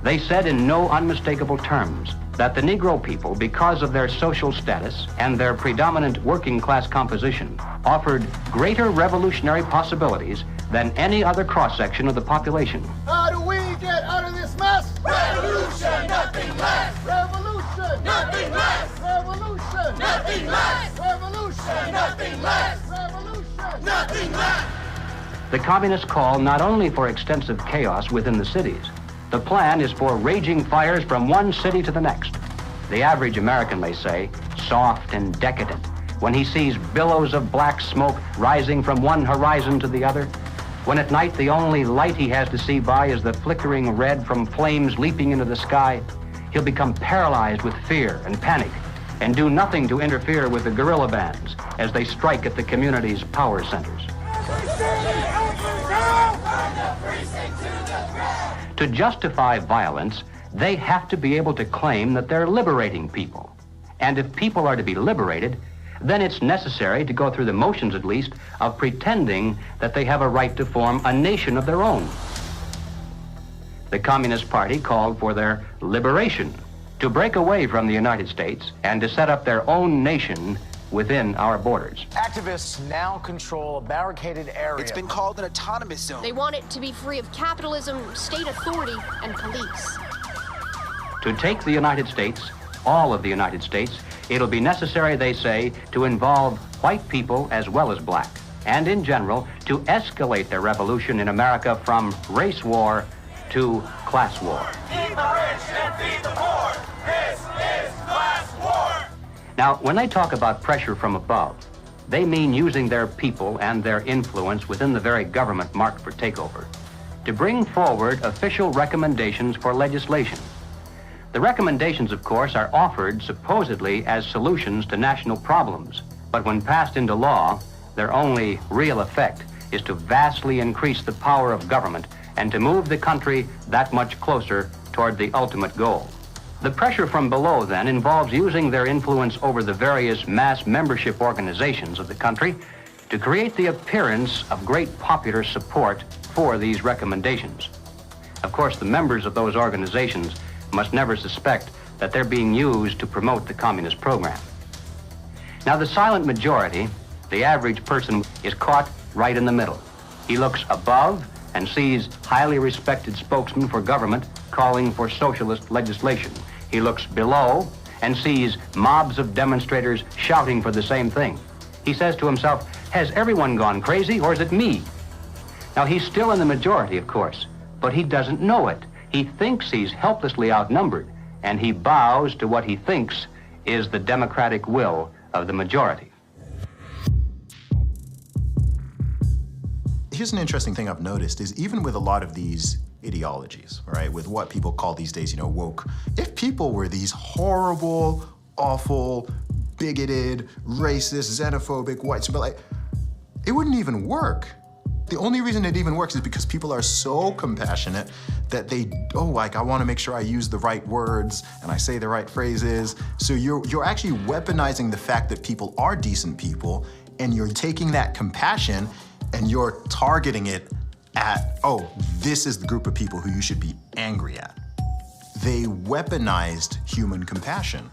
Speaker 6: They said in no unmistakable terms that the Negro people, because of their social status and their predominant working class composition, offered greater revolutionary possibilities than any other cross-section of the population.
Speaker 10: How do we get out of this mess?
Speaker 3: Revolution, nothing less. Revolution, nothing less. Revolution, nothing less. Revolution, nothing less. Revolution, nothing less.
Speaker 6: The communists call not only for extensive chaos within the cities, the plan is for raging fires from one city to the next. The average American, they say, soft and decadent, when he sees billows of black smoke rising from one horizon to the other, when at night the only light he has to see by is the flickering red from flames leaping into the sky, he'll become paralyzed with fear and panic and do nothing to interfere with the guerrilla bands as they strike at the community's power centers. To justify violence, they have to be able to claim that they're liberating people. And if people are to be liberated, then it's necessary to go through the motions, at least, of pretending that they have a right to form a nation of their own. The Communist Party called for their liberation, to break away from the United States and to set up their own nation within our borders.
Speaker 21: Activists now control a barricaded area.
Speaker 22: It's been called an autonomous zone.
Speaker 23: They want it to be free of capitalism, state authority, and police.
Speaker 6: To take the United States, all of the United States, it'll be necessary, they say, to involve white people as well as black, and in general, to escalate their revolution in America from race war to class war.
Speaker 3: Feed the rich and feed the poor. This is class war.
Speaker 6: Now, when they talk about pressure from above, they mean using their people and their influence within the very government marked for takeover to bring forward official recommendations for legislation. The recommendations, of course, are offered supposedly as solutions to national problems, but when passed into law, their only real effect is to vastly increase the power of government and to move the country that much closer toward the ultimate goal. The pressure from below, then, involves using their influence over the various mass membership organizations of the country to create the appearance of great popular support for these recommendations. Of course, the members of those organizations must never suspect that they're being used to promote the communist program. Now, the silent majority, the average person, is caught right in the middle. He looks above and sees highly respected spokesmen for government calling for socialist legislation. He looks below and sees mobs of demonstrators shouting for the same thing. He says to himself, has everyone gone crazy or is it me? Now, he's still in the majority, of course, but he doesn't know it. He thinks he's helplessly outnumbered, and he bows to what he thinks is the democratic will of the majority.
Speaker 24: Here's an interesting thing I've noticed is even with a lot of these ideologies, right, with what people call these days, woke, if people were these horrible, awful, bigoted, racist, xenophobic, white, it wouldn't even work. The only reason it even works is because people are so compassionate that they, I want to make sure I use the right words and I say the right phrases. So you're actually weaponizing the fact that people are decent people, and you're taking that compassion and you're targeting it at, this is the group of people who you should be angry at. They weaponized human compassion.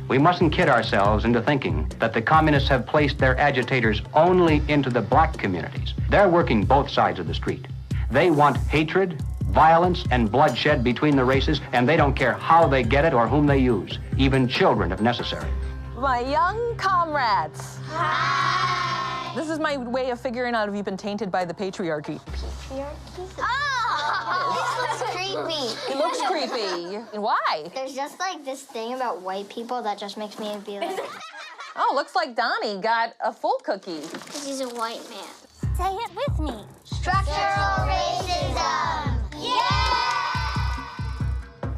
Speaker 6: We mustn't kid ourselves into thinking that the communists have placed their agitators only into the black communities. They're working both sides of the street. They want hatred, violence, and bloodshed between the races, and they don't care how they get it or whom they use, even children if necessary.
Speaker 25: My young comrades. Hi. This is my way of figuring out if you've been tainted by the patriarchy.
Speaker 26: Patriarchy? Oh! This looks creepy.
Speaker 25: It looks creepy. Why?
Speaker 26: There's just like this thing about white people that just makes me be like...
Speaker 25: Oh, looks like Donnie got a full cookie.
Speaker 26: Because he's a white man.
Speaker 23: Say it with me.
Speaker 26: Structural racism! Yeah!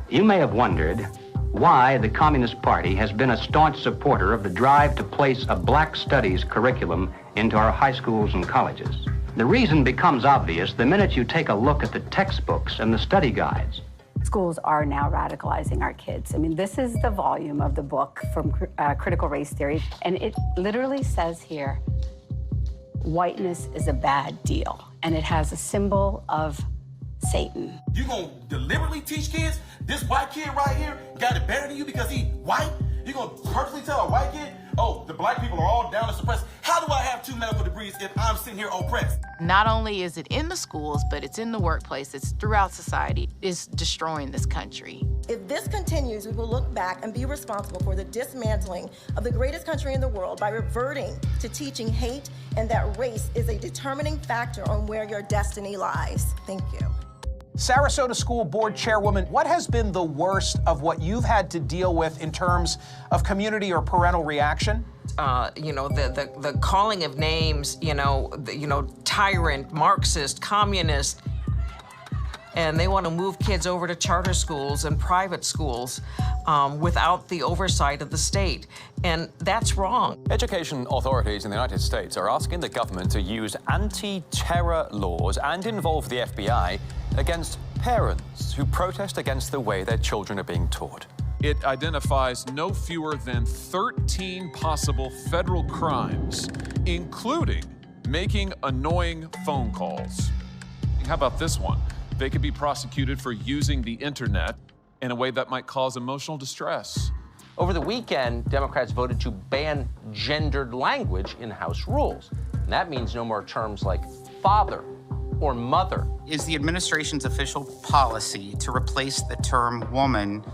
Speaker 6: You may have wondered why the Communist Party has been a staunch supporter of the drive to place a black studies curriculum into our high schools and colleges. The reason becomes obvious the minute you take a look at the textbooks and the study guides.
Speaker 27: Schools are now radicalizing our kids. I mean, this is the volume of the book from Critical Race Theory, and it literally says here, whiteness is a bad deal, and it has a symbol of Satan.
Speaker 28: You gonna deliberately teach kids this white kid right here got it better than you because he white? You gonna purposely tell a white kid, the black people are all down to suppress? How do do I have 2 medical degrees if I'm sitting here oppressed?
Speaker 5: Not only is it in the schools, but it's in the workplace, it's throughout society. It's destroying this country.
Speaker 7: If this continues, we will look back and be responsible for the dismantling of the greatest country in the world by reverting to teaching hate and that race is a determining factor on where your destiny lies. Thank you.
Speaker 17: Sarasota School Board Chairwoman, what has been the worst of what you've had to deal with in terms of community or parental reaction?
Speaker 9: The calling of names, tyrant, Marxist, communist, and they want to move kids over to charter schools and private schools without the oversight of the state. And that's wrong.
Speaker 11: Education authorities in the United States are asking the government to use anti-terror laws and involve the FBI against parents who protest against the way their children are being taught.
Speaker 12: It identifies no fewer than 13 possible federal crimes, including making annoying phone calls. How about this one? They could be prosecuted for using the internet in a way that might cause emotional distress.
Speaker 14: Over the weekend, Democrats voted to ban gendered language in House rules. And that means no more terms like father or mother.
Speaker 18: Is the administration's official policy to replace the term woman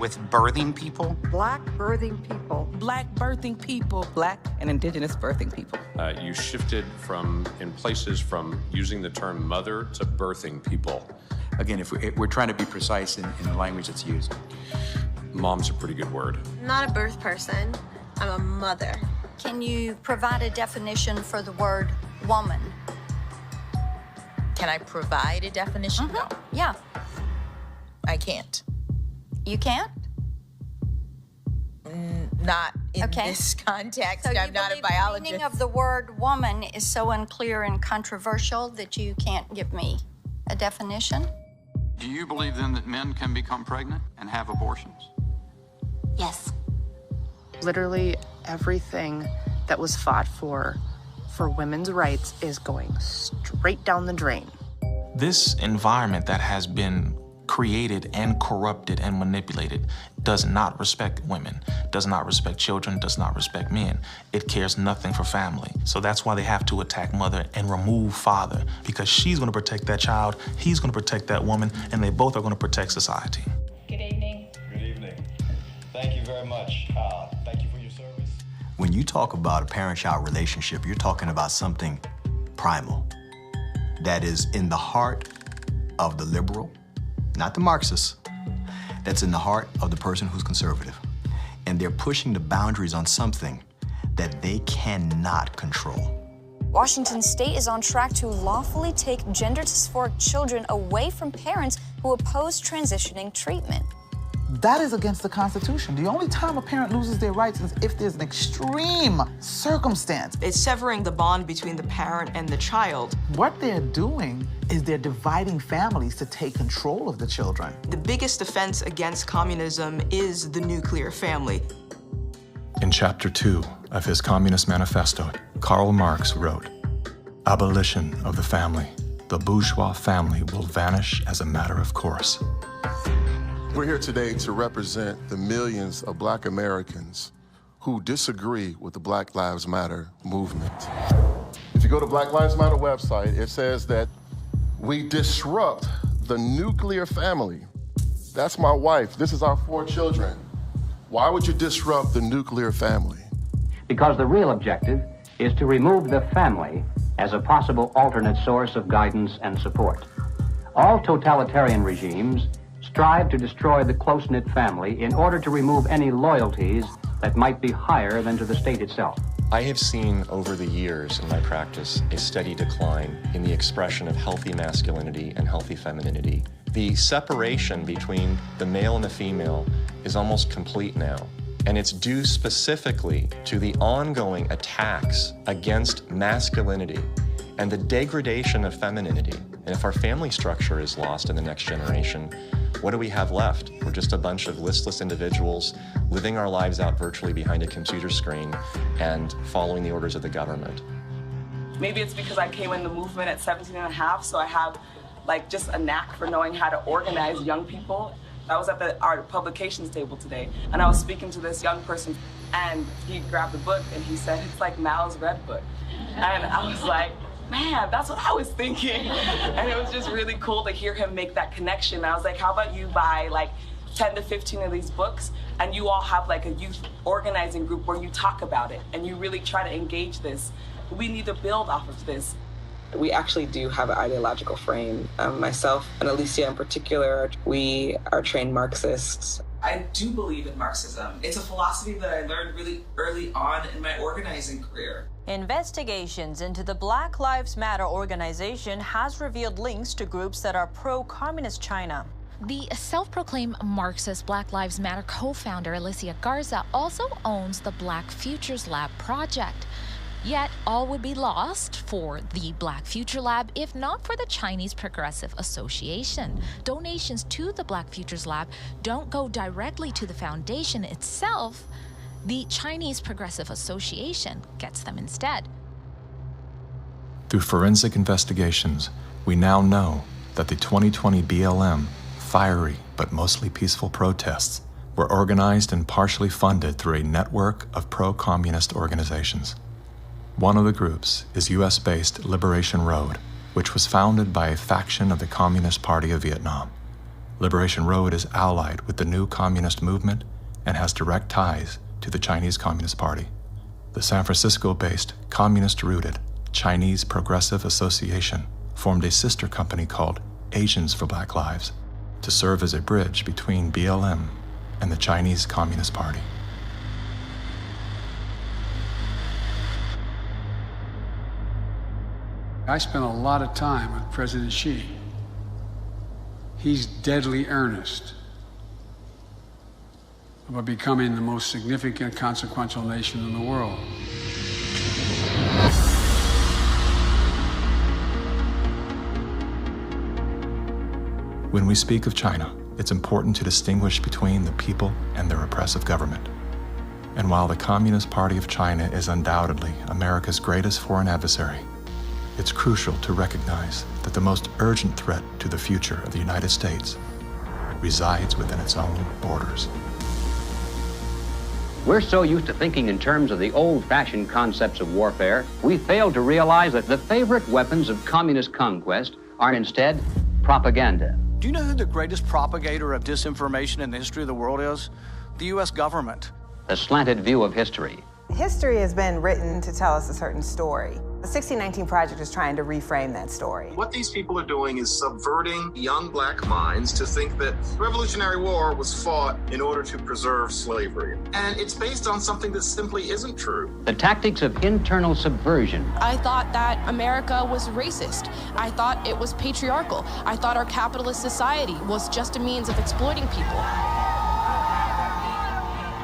Speaker 18: with birthing people?
Speaker 22: Black birthing people.
Speaker 29: Black birthing people. Black and indigenous birthing people.
Speaker 30: You shifted in places from using the term mother to birthing people.
Speaker 31: Again, if we're trying to be precise in the language that's used.
Speaker 30: Mom's a pretty good word.
Speaker 26: I'm not a birth person. I'm a mother.
Speaker 27: Can you provide a definition for the word woman?
Speaker 32: Can I provide a definition? No.
Speaker 27: Yeah.
Speaker 32: I can't.
Speaker 27: You can't?
Speaker 32: Not in this context.
Speaker 27: So
Speaker 32: I'm not a biologist.
Speaker 27: The meaning of the word woman is so unclear and controversial that you can't give me a definition?
Speaker 33: Do you believe then that men can become pregnant and have abortions?
Speaker 27: Yes.
Speaker 5: Literally everything that was fought for women's rights is going straight down the drain.
Speaker 34: This environment that has been created and corrupted and manipulated does not respect women, does not respect children, does not respect men. It cares nothing for family. So that's why they have to attack mother and remove father, because she's gonna protect that child, he's gonna protect that woman, and they both are gonna protect society. Good evening. Good evening. Thank you very much. Thank you for your service.
Speaker 24: When you talk about a parent-child relationship, you're talking about something primal that is in the heart of the liberal, not the Marxist, that's in the heart of the person who's conservative. And they're pushing the boundaries on something that they cannot control.
Speaker 35: Washington State is on track to lawfully take gender dysphoric children away from parents who oppose transitioning treatment.
Speaker 8: That is against the Constitution. The only time a parent loses their rights is if there's an extreme circumstance.
Speaker 36: It's severing the bond between the parent and the child.
Speaker 8: What they're doing is they're dividing families to take control of the children.
Speaker 36: The biggest offense against communism is the nuclear family.
Speaker 2: In Chapter 2 of his Communist Manifesto, Karl Marx wrote, "Abolition of the family. The bourgeois family will vanish as a matter of course."
Speaker 37: We're here today to represent the millions of Black Americans who disagree with the Black Lives Matter movement. If you go to Black Lives Matter website, it says that we disrupt the nuclear family. That's my wife. This is our 4 children. Why would you disrupt the nuclear family?
Speaker 6: Because the real objective is to remove the family as a possible alternate source of guidance and support. All totalitarian regimes strive to destroy the close-knit family in order to remove any loyalties that might be higher than to the state itself.
Speaker 38: I have seen over the years in my practice a steady decline in the expression of healthy masculinity and healthy femininity. The separation between the male and the female is almost complete now. And it's due specifically to the ongoing attacks against masculinity and the degradation of femininity. And if our family structure is lost in the next generation, what do we have left? We're just a bunch of listless individuals living our lives out virtually behind a computer screen and following the orders of the government.
Speaker 36: Maybe it's because I came in the movement at 17 and a half, so I have just a knack for knowing how to organize young people
Speaker 1: I was at our publications table today, and I was speaking to this young person, and he grabbed the book, and he said, it's like Mal's Red Book. And I was like, man, that's what I was thinking. And it was just really cool to hear him make that connection. I was like, how about you buy like 10 to 15 of these books, and you all have like a youth organizing group where you talk about it, and you really try to engage this. We need to build off of this. We actually do have an ideological frame. Myself and Alicia in particular, we are trained Marxists. I do believe in Marxism. It's a philosophy that I learned really early on in my organizing career.
Speaker 3: Investigations into the Black Lives Matter organization has revealed links to groups that are pro-communist China.
Speaker 4: The self-proclaimed Marxist Black Lives Matter co-founder Alicia Garza also owns the Black Futures Lab project. Yet, all would be lost for the Black Future Lab if not for the Chinese Progressive Association. Donations to the Black Futures Lab don't go directly to the foundation itself. The Chinese Progressive Association gets them instead.
Speaker 2: Through forensic investigations, we now know that the 2020 BLM fiery but mostly peaceful protests were organized and partially funded through a network of pro-communist organizations. One of the groups is US-based Liberation Road, which was founded by a faction of the Communist Party of Vietnam. Liberation Road is allied with the new communist movement and has direct ties to the Chinese Communist Party. The San Francisco-based, communist-rooted Chinese Progressive Association formed a sister company called Asians for Black Lives to serve as a bridge between BLM and the Chinese Communist Party.
Speaker 7: I spent a lot of time with President Xi. He's deadly earnest about becoming the most significant, consequential nation in the world.
Speaker 2: When we speak of China, it's important to distinguish between the people and their oppressive government. And while the Communist Party of China is undoubtedly America's greatest foreign adversary, it's crucial to recognize that the most urgent threat to the future of the United States resides within its own borders.
Speaker 6: We're so used to thinking in terms of the old-fashioned concepts of warfare, we fail to realize that the favorite weapons of communist conquest are instead propaganda.
Speaker 9: Do you know who the greatest propagator of disinformation in the history of the world is? The U.S. government.
Speaker 6: The slanted view of history.
Speaker 10: History has been written to tell us a certain story. The 1619 Project is trying to reframe that story.
Speaker 11: What these people are doing is subverting young black minds to think that the Revolutionary War was fought in order to preserve slavery. And it's based on something that simply isn't true.
Speaker 6: The tactics of internal subversion.
Speaker 12: I thought that America was racist. I thought it was patriarchal. I thought our capitalist society was just a means of exploiting people.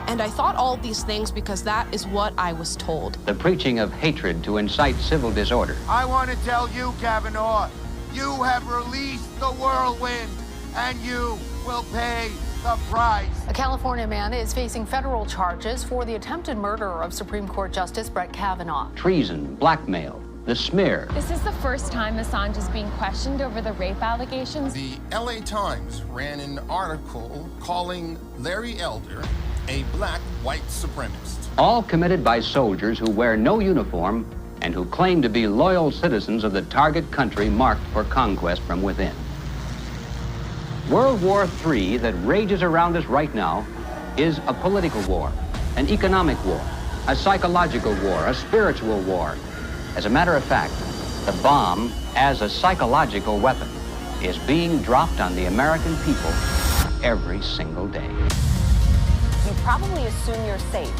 Speaker 12: And I thought all of these things because that is what I was told.
Speaker 6: The preaching of hatred to incite civil disorder.
Speaker 13: I want to tell you, Kavanaugh, you have released the whirlwind, and you will pay the price.
Speaker 15: A California man is facing federal charges for the attempted murder of Supreme Court Justice Brett Kavanaugh.
Speaker 6: Treason, blackmail, the smear.
Speaker 16: This is the first time Assange is being questioned over the rape allegations.
Speaker 11: The LA Times ran an article calling Larry Elder a black white supremacist.
Speaker 6: All committed by soldiers who wear no uniform and who claim to be loyal citizens of the target country marked for conquest from within. World War III that rages around us right now is a political war, an economic war, a psychological war, a spiritual war. As a matter of fact, the bomb, as a psychological weapon, is being dropped on the American people every single day.
Speaker 17: You probably assume you're safe.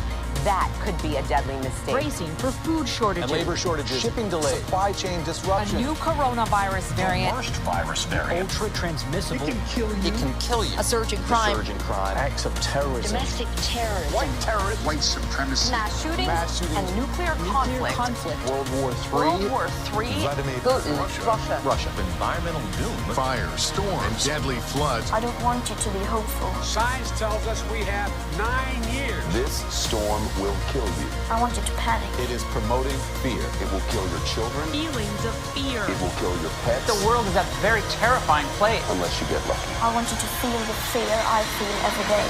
Speaker 17: That could be a deadly mistake.
Speaker 15: Bracing for food shortages.
Speaker 31: And labor shortages. Shipping delays. Supply chain disruption.
Speaker 15: A new coronavirus variant.
Speaker 31: The worst virus variant. Ultra transmissible. It can kill you. It can kill you.
Speaker 15: A surge in crime.
Speaker 31: A surge in crime. Acts of terrorism.
Speaker 17: Domestic terrorism.
Speaker 31: White terrorism.
Speaker 13: White supremacy.
Speaker 15: Mass shootings. And nuclear conflict.
Speaker 31: World War III.
Speaker 15: World War III.
Speaker 31: Vladimir
Speaker 15: Putin.
Speaker 31: Russia.
Speaker 30: Environmental doom.
Speaker 11: Fire, storms, and deadly floods.
Speaker 26: I don't want you to be hopeful.
Speaker 9: Science tells us we have 9 years.
Speaker 30: This
Speaker 5: storm will kill you.
Speaker 26: I want you to panic.
Speaker 5: It is promoting fear. It will kill your children.
Speaker 8: Feelings of fear.
Speaker 5: It will kill your pets. The world is a very terrifying place. Unless you get lucky.
Speaker 26: I want you to feel the fear I feel every day.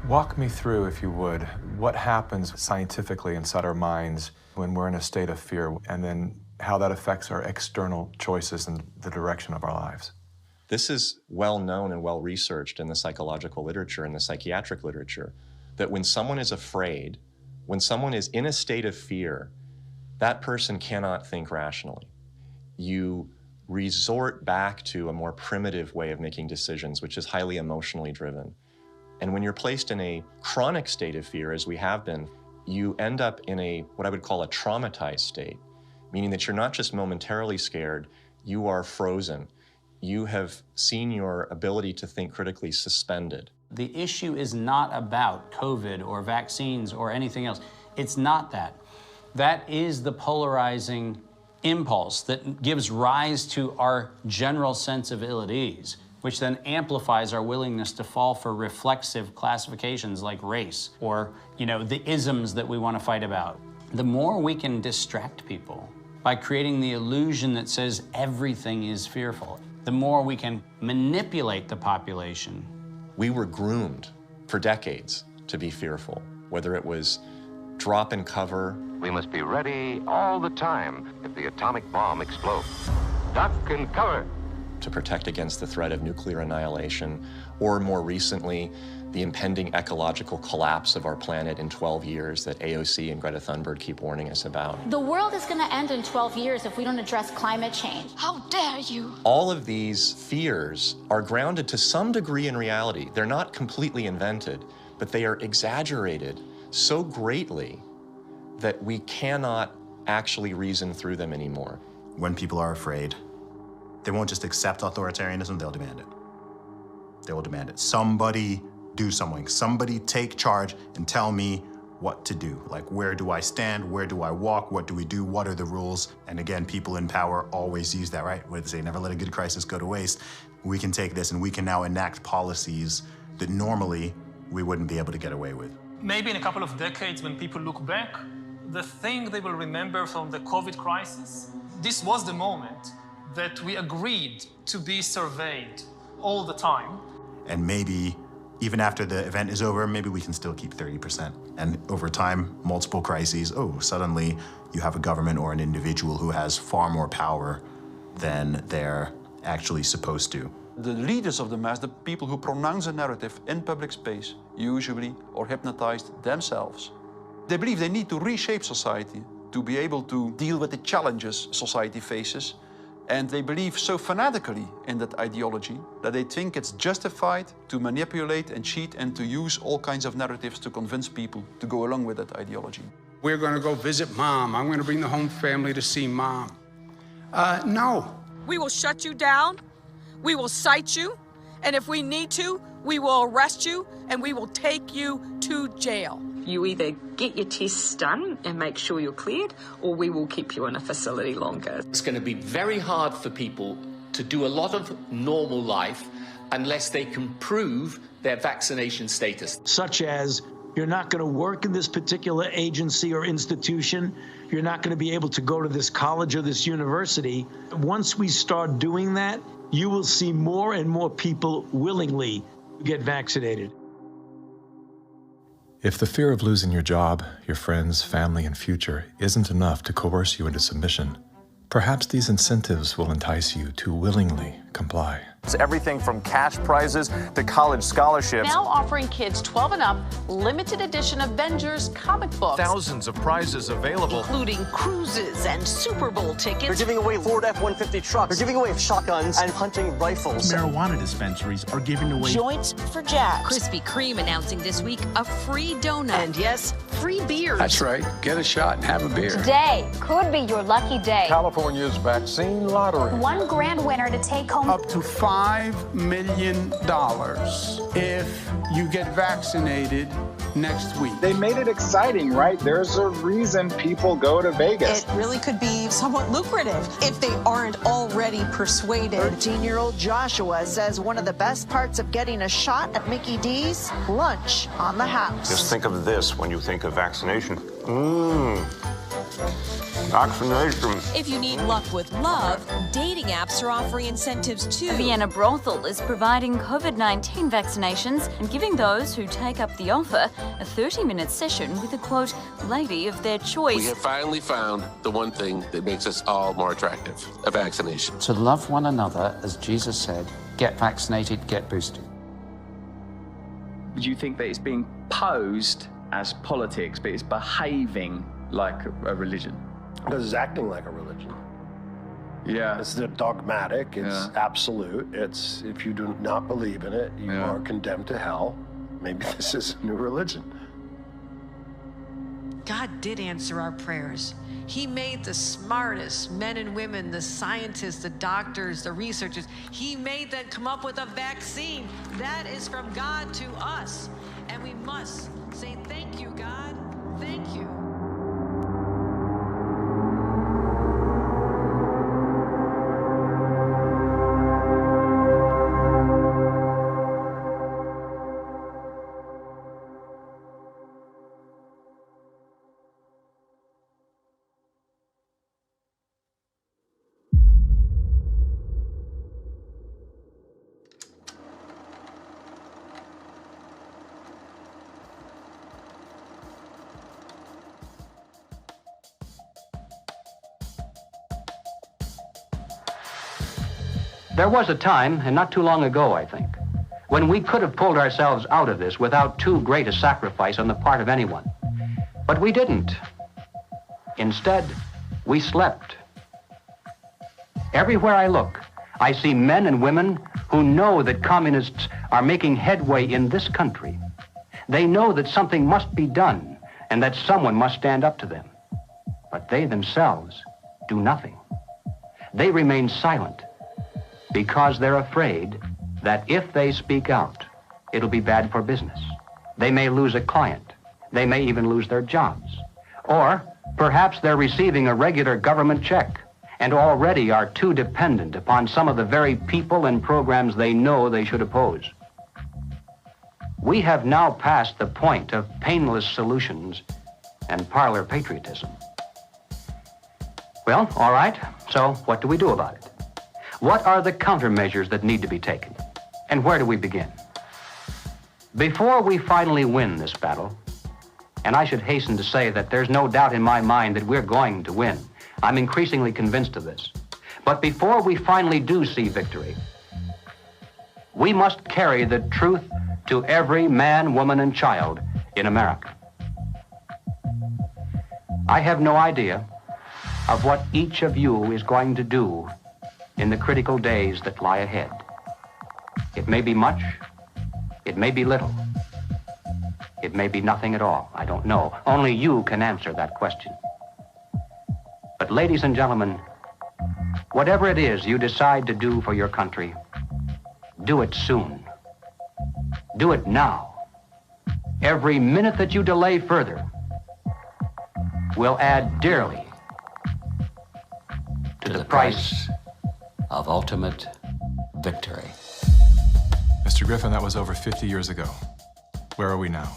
Speaker 2: Walk me through, if you would, what happens scientifically inside our minds when we're in a state of fear, and then how that affects our external choices and the direction of our lives.
Speaker 38: This is well known and well researched in the psychological literature and the psychiatric literature, that when someone is afraid, when someone is in a state of fear, that person cannot think rationally. You resort back to a more primitive way of making decisions, which is highly emotionally driven. And when you're placed in a chronic state of fear, as we have been, you end up in what I would call a traumatized state, meaning that you're not just momentarily scared, you are frozen. You have seen your ability to think critically suspended.
Speaker 14: The issue is not about COVID or vaccines or anything else. It's not that. That is the polarizing impulse that gives rise to our general sense of ill at ease, which then amplifies our willingness to fall for reflexive classifications like race or, the isms that we want to fight about. The more we can distract people by creating the illusion that says everything is fearful, the more we can manipulate the population.
Speaker 38: We were groomed for decades to be fearful, whether it was drop and cover.
Speaker 18: We must be ready all the time if the atomic bomb explodes. Duck and cover.
Speaker 38: To protect against the threat of nuclear annihilation, or more recently, the impending ecological collapse of our planet in 12 years that AOC and Greta Thunberg keep warning us about.
Speaker 19: The world is going to end in 12 years if we don't address climate change. How dare you?
Speaker 38: All of these fears are grounded to some degree in reality. They're not completely invented, but they are exaggerated so greatly that we cannot actually reason through them anymore.
Speaker 20: When people are afraid, they won't just accept authoritarianism, they'll demand it. They will demand it. Somebody do something. Somebody take charge and tell me what to do. Like, where do I stand? Where do I walk? What do we do? What are the rules? And again, people in power always use that, right? What they say, never let a good crisis go to waste. We can take this and we can now enact policies that normally we wouldn't be able to get away with.
Speaker 21: Maybe in a couple of decades, when people look back, the thing they will remember from the COVID crisis, this was the moment that we agreed to be surveyed all the time.
Speaker 20: And maybe even after the event is over, maybe we can still keep 30%. And over time, multiple crises, suddenly you have a government or an individual who has far more power than they're actually supposed to.
Speaker 22: The leaders of the mass, the people who pronounce a narrative in public space, usually are hypnotized themselves. They believe they need to reshape society to be able to deal with the challenges society faces. And they believe so fanatically in that ideology that they think it's justified to manipulate and cheat and to use all kinds of narratives to convince people to go along with that ideology.
Speaker 7: We're going to go visit Mom. I'm going to bring the home family to see Mom. No.
Speaker 8: We will shut you down. We will cite you. And if we need to, we will arrest you and we will take you to jail.
Speaker 23: You either get your tests done and make sure you're cleared, or we will keep you in a facility longer.
Speaker 24: It's going to be very hard for people to do a lot of normal life unless they can prove their vaccination status.
Speaker 25: Such as, you're not going to work in this particular agency or institution, you're not going to be able to go to this college or this university. Once we start doing that, you will see more and more people willingly get vaccinated.
Speaker 2: If the fear of losing your job, your friends, family, and future isn't enough to coerce you into submission, perhaps these incentives will entice you to willingly comply.
Speaker 27: It's everything from cash prizes to college scholarships.
Speaker 28: Now offering kids 12 and up limited edition Avengers comic books.
Speaker 27: Thousands of prizes available,
Speaker 28: including cruises and Super Bowl tickets.
Speaker 29: They're giving away Ford F-150 trucks. They're giving away shotguns and hunting rifles.
Speaker 32: Marijuana dispensaries are giving away
Speaker 28: joints for jabs.
Speaker 33: Krispy Kreme announcing this week a free donut.
Speaker 28: And yes, free beers.
Speaker 7: That's right. Get a shot and have a beer.
Speaker 26: Today could be your lucky day.
Speaker 20: California's vaccine lottery.
Speaker 26: One grand winner to take home
Speaker 7: up to $5 $5 million if you get vaccinated next week.
Speaker 1: They made it exciting, right? There's a reason people go to Vegas.
Speaker 3: It really could be somewhat lucrative if they aren't already persuaded.
Speaker 4: 13-year-old Joshua says one of the best parts of getting a shot at Mickey D's, lunch on the house.
Speaker 6: Just think of this when you think of vaccination. Vaccination.
Speaker 33: If you need luck with love, dating apps are offering incentives too.
Speaker 9: A Vienna brothel is providing COVID-19 vaccinations and giving those who take up the offer a 30-minute session with a, quote, lady of their choice.
Speaker 10: We have finally found the one thing that makes us all more attractive, a vaccination.
Speaker 11: To love one another, as Jesus said, get vaccinated, get boosted.
Speaker 12: Do you think that it's being posed as politics, but it's behaving like a religion?
Speaker 13: Because it's acting like a religion.
Speaker 12: Yeah.
Speaker 13: It's dogmatic, it's absolute. It's, if you do not believe in it, you are condemned to hell. Maybe this is a new religion.
Speaker 15: God did answer our prayers. He made the smartest men and women, the scientists, the doctors, the researchers. He made them come up with a vaccine. That is from God to us. And we must say, thank you, God. Thank you.
Speaker 16: There was a time, and not too long ago, I think, when we could have pulled ourselves out of this without too great a sacrifice on the part of anyone. But we didn't. Instead, we slept. Everywhere I look, I see men and women who know that communists are making headway in this country. They know that something must be done and that someone must stand up to them. But they themselves do nothing. They remain silent, because they're afraid that if they speak out, it'll be bad for business. They may lose a client. They may even lose their jobs. Or perhaps they're receiving a regular government check and already are too dependent upon some of the very people and programs they know they should oppose. We have now passed the point of painless solutions and parlor patriotism. Well, all right, so what do we do about it? What are the countermeasures that need to be taken? And where do we begin? Before we finally win this battle, and I should hasten to say that there's no doubt in my mind that we're going to win. I'm increasingly convinced of this. But before we finally do see victory, we must carry the truth to every man, woman, and child in America. I have no idea of what each of you is going to do in the critical days that lie ahead. It may be much, it may be little, it may be nothing at all. I don't know. Only you can answer that question. But ladies and gentlemen, whatever it is you decide to do for your country, do it soon. Do it now. Every minute that you delay further will add dearly to the price
Speaker 17: of ultimate victory.
Speaker 2: Mr. Griffin, that was over 50 years ago. Where are we now?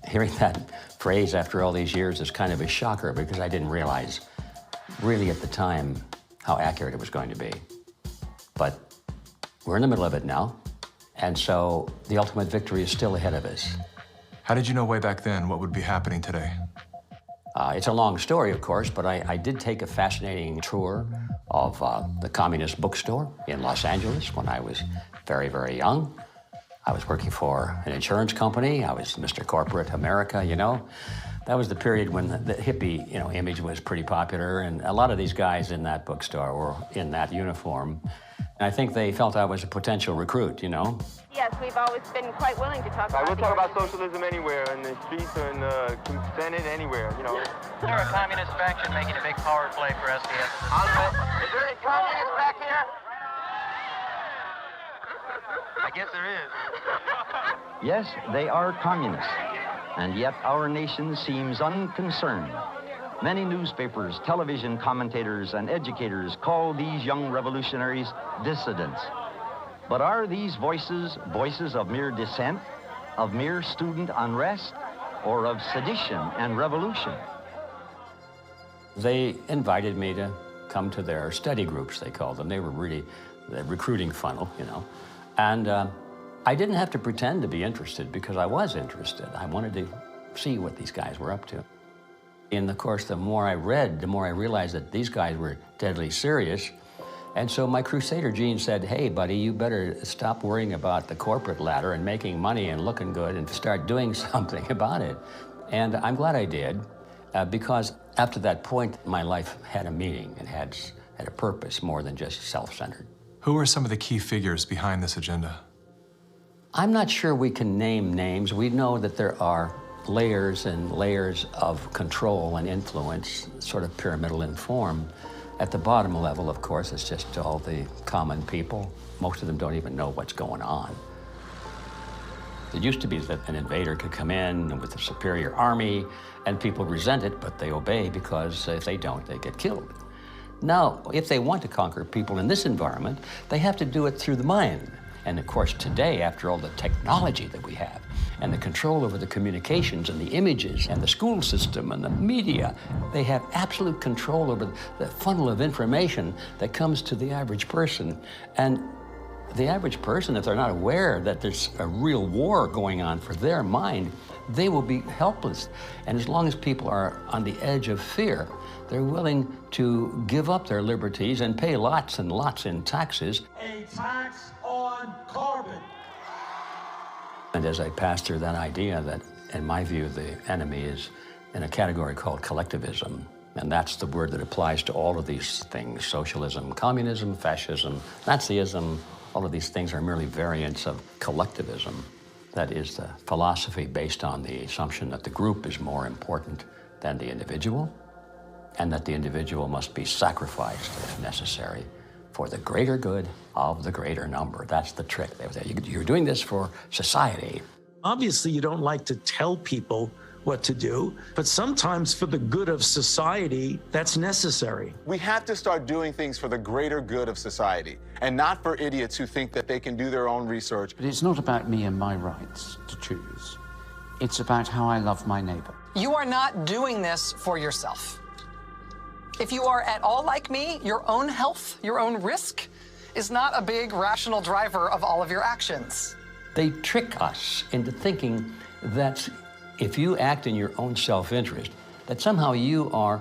Speaker 17: Hearing that phrase after all these years is kind of a shocker because I didn't realize really at the time how accurate it was going to be. But we're in the middle of it now, and so the ultimate victory is still ahead of us.
Speaker 2: How did you know way back then what would be happening today?
Speaker 17: It's a long story, of course, but I did take a fascinating tour of the Communist Bookstore in Los Angeles when I was very, very young. I was working for an insurance company. I was Mr. Corporate America, you know. That was the period when the hippie, you know, image was pretty popular, and a lot of these guys in that bookstore were in that uniform. And I think they felt I was a potential recruit, you know.
Speaker 30: Yes, we've always been quite willing to talk about
Speaker 31: We'll talk about socialism anywhere, in the streets or in the Senate, anywhere, you know.
Speaker 5: They're a communist faction making a big power play for SDS.
Speaker 31: Is there any communists back here? I guess there is.
Speaker 8: Yes, they are communists, and yet our nation seems unconcerned. Many newspapers, television commentators, and educators call these young revolutionaries dissidents. But are these voices voices of mere dissent, of mere student unrest, or of sedition and revolution?
Speaker 17: They invited me to come to their study groups, they called them. They were really the recruiting funnel, you know. And I didn't have to pretend to be interested because I was interested. I wanted to see what these guys were up to. And of course, the more I read, the more I realized that these guys were deadly serious. And so my crusader gene said, hey, buddy, you better stop worrying about the corporate ladder and making money and looking good and start doing something about it. And I'm glad I did, because after that point, my life had a meaning and had a purpose more than just self-centered.
Speaker 2: Who are some of the key figures behind this agenda?
Speaker 17: I'm not sure we can name names. We know that there are layers and layers of control and influence, sort of pyramidal in form. At the bottom level, of course, it's just all the common people. Most of them don't even know what's going on. It used to be that an invader could come in with a superior army, and people resent it, but they obey because if they don't, they get killed. Now, if they want to conquer people in this environment, they have to do it through the mind. And of course, today, after all the technology that we have, and the control over the communications and the images and the school system and the media, they have absolute control over the funnel of information that comes to the average person. And the average person, if they're not aware that there's a real war going on for their mind, they will be helpless. And as long as people are on the edge of fear, they're willing to give up their liberties and pay lots and lots in taxes.
Speaker 14: A tax on carbon.
Speaker 17: And as I passed through that idea that, in my view, the enemy is in a category called collectivism. And that's the word that applies to all of these things: socialism, communism, fascism, Nazism. All of these things are merely variants of collectivism. That is the philosophy based on the assumption that the group is more important than the individual, and that the individual must be sacrificed, if necessary, for the greater good of the greater number. That's the trick. You're doing this for society.
Speaker 14: Obviously, you don't like to tell people what to do, but sometimes for the good of society, that's necessary.
Speaker 18: We have to start doing things for the greater good of society, and not for idiots who think that they can do their own research.
Speaker 11: But it's not about me and my rights to choose. It's about how I love my neighbor.
Speaker 3: You are not doing this for yourself. If you are at all like me, your own health, your own risk, is not a big rational driver of all of your actions.
Speaker 17: They trick us into thinking that if you act in your own self-interest, that somehow you are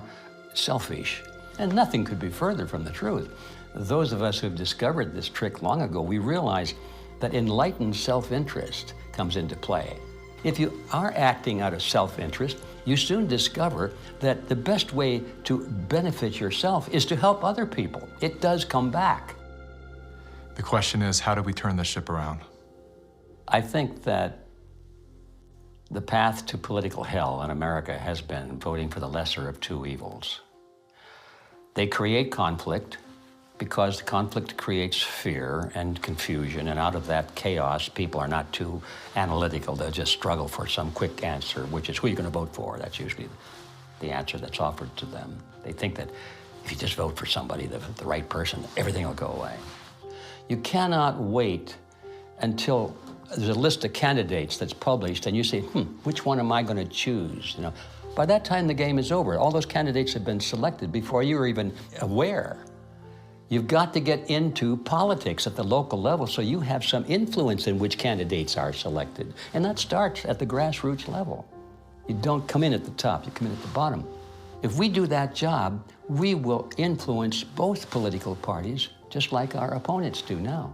Speaker 17: selfish. And nothing could be further from the truth. Those of us who've discovered this trick long ago, we realize that enlightened self-interest comes into play. If you are acting out of self-interest, you soon discover that the best way to benefit yourself is to help other people. It does come back.
Speaker 2: The question is, how do we turn the ship around?
Speaker 17: I think that the path to political hell in America has been voting for the lesser of two evils. They create conflict because conflict creates fear and confusion, and out of that chaos, people are not too analytical. They'll just struggle for some quick answer, which is who you're going to vote for. That's usually the answer that's offered to them. They think that if you just vote for somebody, the right person, everything will go away. You cannot wait until there's a list of candidates that's published and you say, which one am I going to choose? You know, by that time the game is over. All those candidates have been selected before you were even aware. You've got to get into politics at the local level so you have some influence in which candidates are selected. And that starts at the grassroots level. You don't come in at the top, you come in at the bottom. If we do that job, we will influence both political parties just like our opponents do now.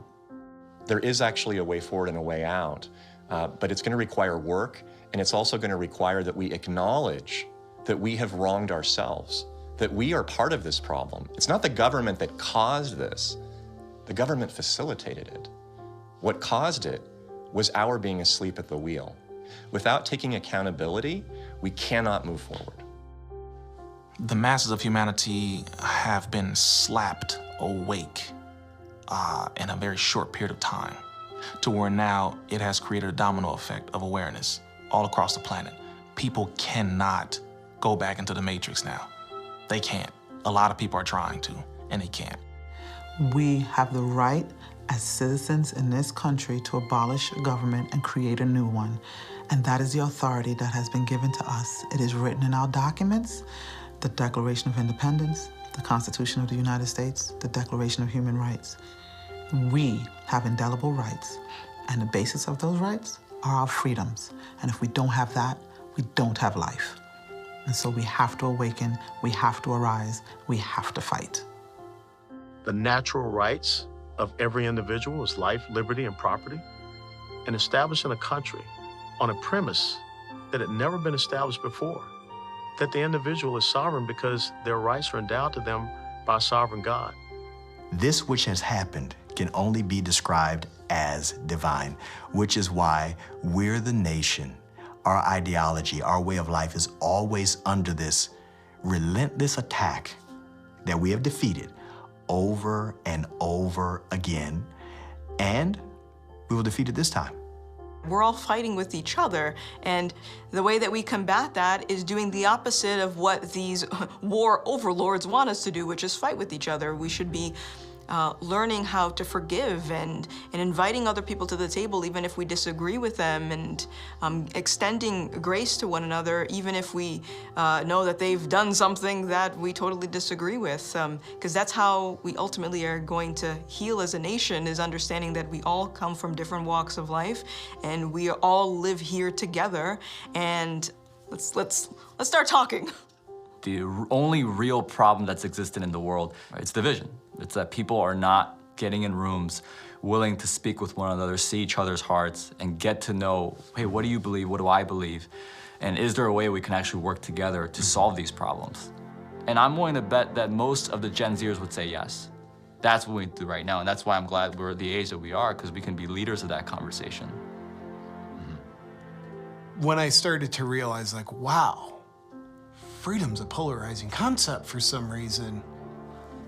Speaker 19: There is actually a way forward and a way out, but it's going to require work, and it's also going to require that we acknowledge that we have wronged ourselves, that we are part of this problem. It's not the government that caused this. The government facilitated it. What caused it was our being asleep at the wheel. Without taking accountability, we cannot move forward.
Speaker 21: The masses of humanity have been slapped awake in a very short period of time. to where now it has created a domino effect of awareness all across the planet. People cannot go back into the matrix now. They can't. A lot of people are trying to, and they can't.
Speaker 1: We have the right as citizens in this country to abolish government and create a new one. And that is the authority that has been given to us. It is written in our documents, the Declaration of Independence, the Constitution of the United States, the Declaration of Human Rights. We have indelible rights, and the basis of those rights are our freedoms. And if we don't have that, we don't have life. And so we have to awaken, we have to arise, we have to fight.
Speaker 4: The natural rights of every individual is life, liberty, and property, and establishing a country on a premise that had never been established before, that the individual is sovereign because their rights are endowed to them by a sovereign God.
Speaker 7: This which has happened can only be described as divine, which is why we're the nation. Our ideology, our way of life is always under this relentless attack that we have defeated over and over again, and we will defeat it this time.
Speaker 20: We're all fighting with each other, and the way that we combat that is doing the opposite of what these war overlords want us to do, which is fight with each other. We should be learning how to forgive and inviting other people to the table even if we disagree with them, and extending grace to one another even if we know that they've done something that we totally disagree with, because that's how we ultimately are going to heal as a nation, is understanding that we all come from different walks of life and we all live here together, and let's start talking.
Speaker 22: The only real problem that's existed in the world, it's division. It's that people are not getting in rooms, willing to speak with one another, see each other's hearts, and get to know, hey, what do you believe? What do I believe? And is there a way we can actually work together to solve these problems? And I'm willing to bet that most of the Gen Zers would say yes. That's what we do right now, and that's why I'm glad we're at the age that we are, because we can be leaders of that conversation.
Speaker 23: When I started to realize, like, wow, freedom's a polarizing concept for some reason.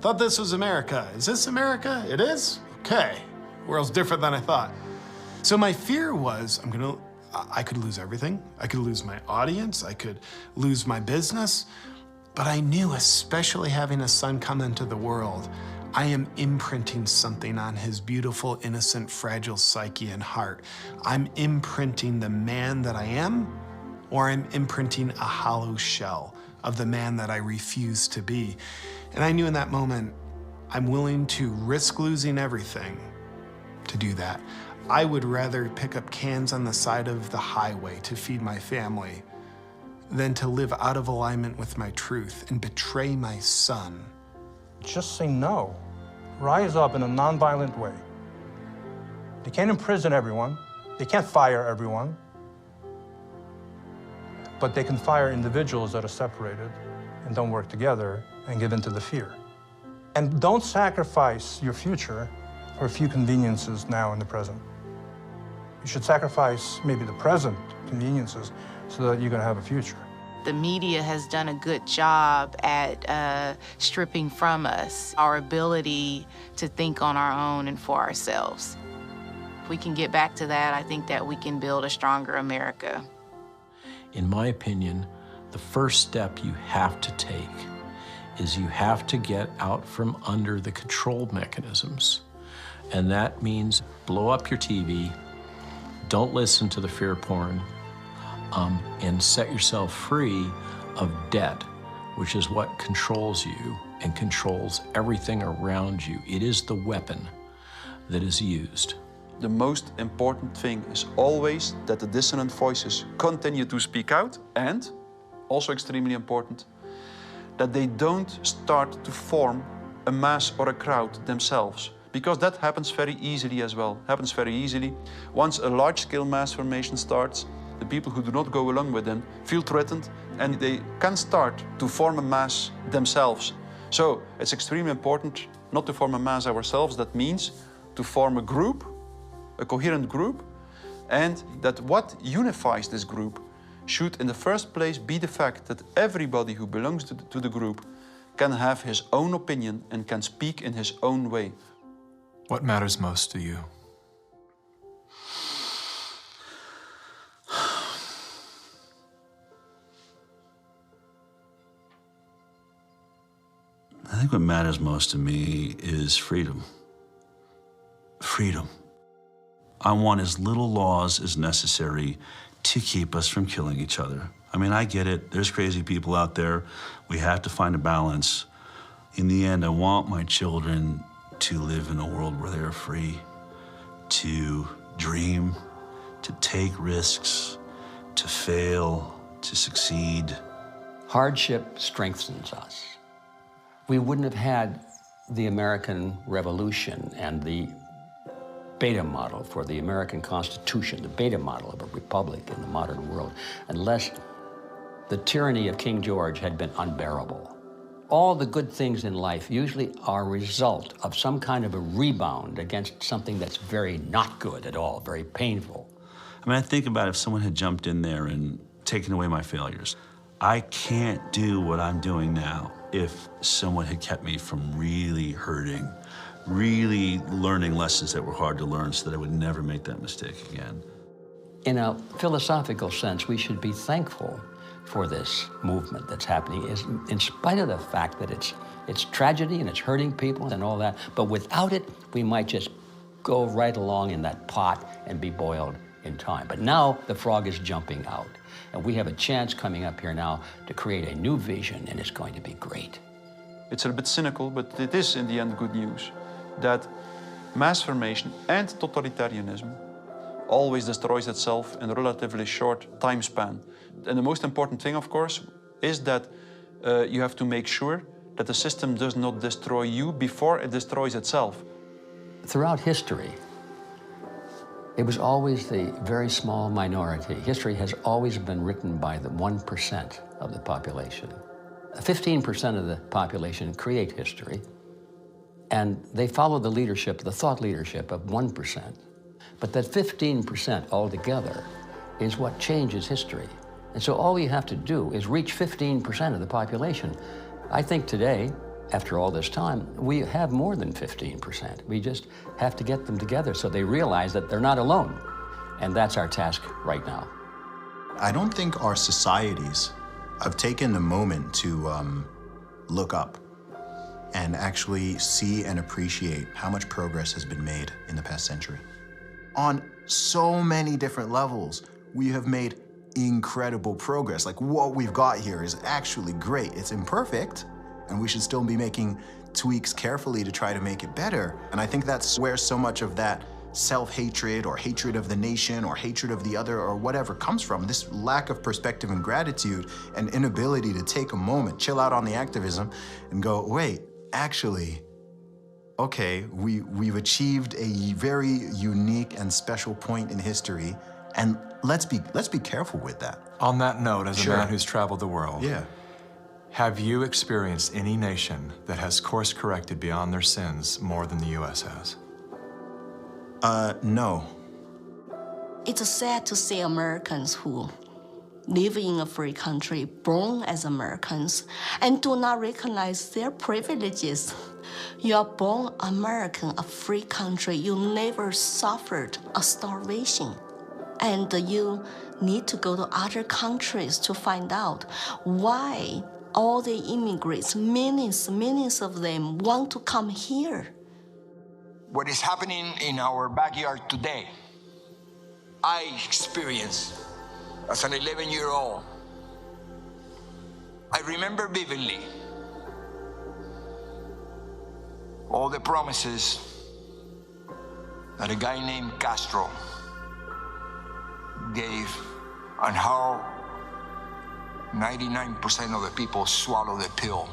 Speaker 23: Thought this was America. Is this America? It is? Okay. World's different than I thought. So my fear was, I could lose everything. I could lose my audience. I could lose my business. But I knew, especially having a son come into the world, I am imprinting something on his beautiful, innocent, fragile psyche and heart. I'm imprinting the man that I am, or I'm imprinting a hollow shell of the man that I refuse to be. And I knew in that moment, I'm willing to risk losing everything to do that. I would rather pick up cans on the side of the highway to feed my family than to live out of alignment with my truth and betray my son.
Speaker 24: Just say no. Rise up in a nonviolent way. They can't imprison everyone. They can't fire everyone. But they can fire individuals that are separated and don't work together and give in to the fear. And don't sacrifice your future for a few conveniences now in the present. You should sacrifice maybe the present conveniences so that you're going to have a future.
Speaker 25: The media has done a good job at stripping from us our ability to think on our own and for ourselves. If we can get back to that, I think that we can build a stronger America.
Speaker 26: In my opinion, the first step you have to take is you have to get out from under the control mechanisms. And that means blow up your TV, don't listen to the fear porn, and set yourself free of debt, which is what controls you and controls everything around you. It is the weapon that is used.
Speaker 27: The most important thing is always that the dissonant voices continue to speak out, and, also extremely important, that they don't start to form a mass or a crowd themselves, because that happens very easily as well, happens very easily. Once a large-scale mass formation starts, the people who do not go along with them feel threatened, and they can start to form a mass themselves. So it's extremely important not to form a mass ourselves. That means to form a group, a coherent group, and that what unifies this group should in the first place be the fact that everybody who belongs to the group can have his own opinion and can speak in his own way.
Speaker 2: What matters most to you?
Speaker 5: I think what matters most to me is freedom. Freedom. I want as little laws as necessary to keep us from killing each other. I mean, I get it. There's crazy people out there. We have to find a balance. In the end, I want my children to live in a world where they're free, to dream, to take risks, to fail, to succeed.
Speaker 17: Hardship strengthens us. We wouldn't have had the American Revolution and the beta model for the American Constitution, the beta model of a republic in the modern world, unless the tyranny of King George had been unbearable. All the good things in life usually are a result of some kind of a rebound against something that's very not good at all, very painful.
Speaker 5: I mean, I think about if someone had jumped in there and taken away my failures. I can't do what I'm doing now if someone had kept me from really hurting, really learning lessons that were hard to learn so that I would never make that mistake again.
Speaker 17: In a philosophical sense, we should be thankful for this movement that's happening, in spite of the fact that it's tragedy and it's hurting people and all that, but without it, we might just go right along in that pot and be boiled in time. But now the frog is jumping out, and we have a chance coming up here now to create a new vision, and it's going to be great.
Speaker 27: It's a bit cynical, but it is in the end good news that mass formation and totalitarianism always destroys itself in a relatively short time span. And the most important thing, of course, is that you have to make sure that the system does not destroy you before it destroys itself.
Speaker 17: Throughout history, it was always the very small minority. History has always been written by the 1% of the population. 15% of the population create history, and they follow the leadership, the thought leadership of 1%. But that 15% altogether is what changes history. And so all we have to do is reach 15% of the population. I think today, after all this time, we have more than 15%. We just have to get them together so they realize that they're not alone. And that's our task right now.
Speaker 7: I don't think our societies have taken a moment to look up and actually see and appreciate how much progress has been made in the past century. On so many different levels, we have made incredible progress. Like, what we've got here is actually great. It's imperfect, and we should still be making tweaks carefully to try to make it better. And I think that's where so much of that self-hatred or hatred of the nation or hatred of the other or whatever comes from. This lack of perspective and gratitude and inability to take a moment, chill out on the activism and go, wait, actually, okay, we've achieved a very unique and special point in history, and let's be careful with that.
Speaker 2: On that note, as a man who's traveled the world,
Speaker 7: yeah.
Speaker 2: Have you experienced any nation that has course-corrected beyond their sins more than the U.S. has?
Speaker 7: No.
Speaker 6: It's sad to see Americans who live in a free country, born as Americans, and do not recognize their privileges. You are born American, a free country. You never suffered a starvation. And you need to go to other countries to find out why all the immigrants, millions of them, want to come here.
Speaker 9: What is happening in our backyard today, I experienced as an 11-year-old. I remember vividly all the promises that a guy named Castro gave and how 99% of the people swallowed the pill.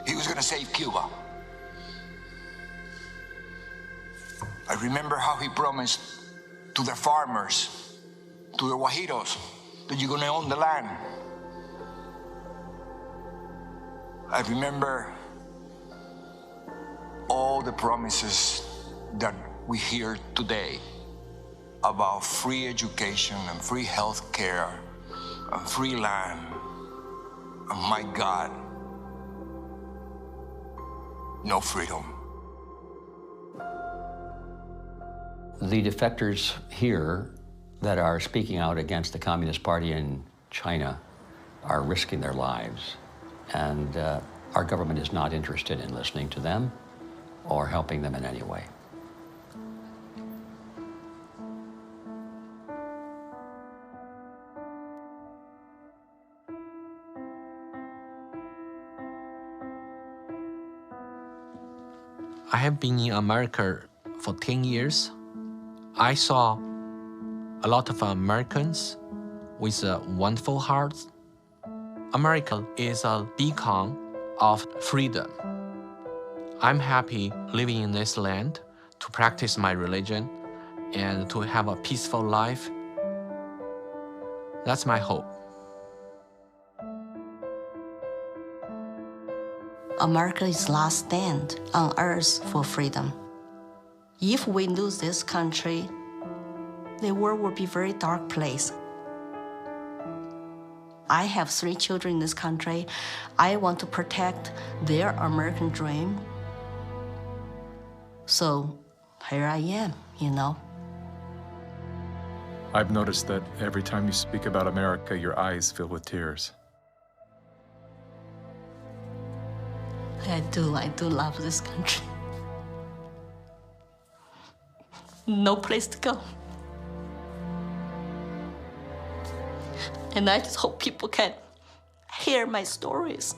Speaker 9: He was gonna save Cuba. I remember how he promised to the farmers, to the Guajiros, that you're gonna own the land. I remember all the promises that we hear today about free education and free health care and free land. And my God, no freedom.
Speaker 17: The defectors here that are speaking out against the Communist Party in China are risking their lives. And Our government is not interested in listening to them or helping them in any way.
Speaker 8: I have been in America for 10 years. I saw a lot of Americans with wonderful hearts. America is a beacon of freedom. I'm happy living in this land to practice my religion and to have a peaceful life. That's my hope.
Speaker 6: America is last stand on earth for freedom. If we lose this country, the world will be a very dark place. I have 3 children in this country. I want to protect their American dream. So here I am, you know.
Speaker 2: I've noticed that every time you speak about America, your eyes fill with tears.
Speaker 6: I do love this country. No place to go. And I just hope people can hear my stories.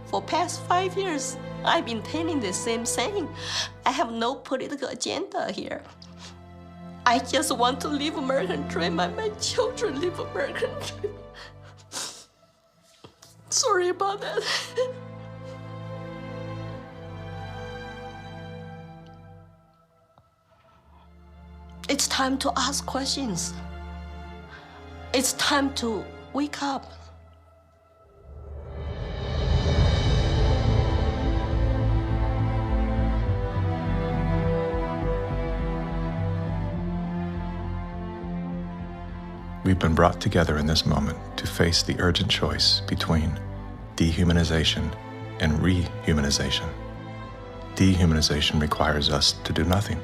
Speaker 6: For past 5 years, I've been telling the same thing. I have no political agenda here. I just want to live American dream and my children live American dream. Sorry about that. It's time to ask questions. It's time to wake up.
Speaker 2: We've been brought together in this moment to face the urgent choice between dehumanization and rehumanization. Dehumanization requires us to do nothing.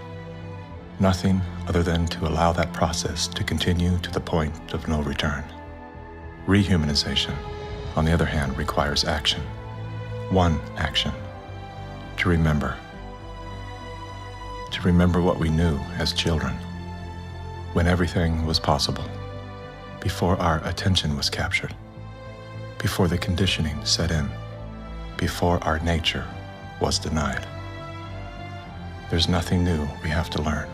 Speaker 2: Nothing other than to allow that process to continue to the point of no return. Rehumanization, on the other hand, requires action. One action: to remember. To remember what we knew as children, when everything was possible, before our attention was captured, before the conditioning set in, before our nature was denied. There's nothing new we have to learn.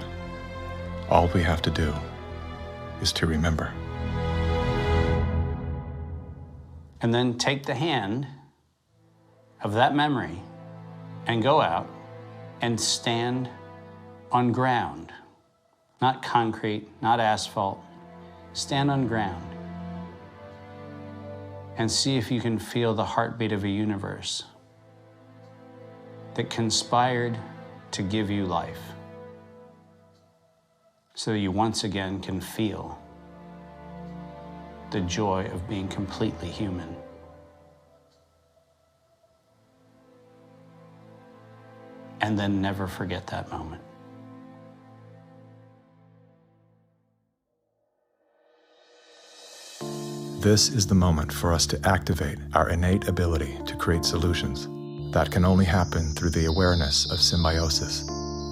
Speaker 2: All we have to do is to remember.
Speaker 10: And then take the hand of that memory and go out and stand on ground. Not concrete, not asphalt. Stand on ground and see if you can feel the heartbeat of a universe that conspired to give you life, so you once again can feel the joy of being completely human. And then never forget that moment.
Speaker 2: This is the moment for us to activate our innate ability to create solutions. That can only happen through the awareness of symbiosis,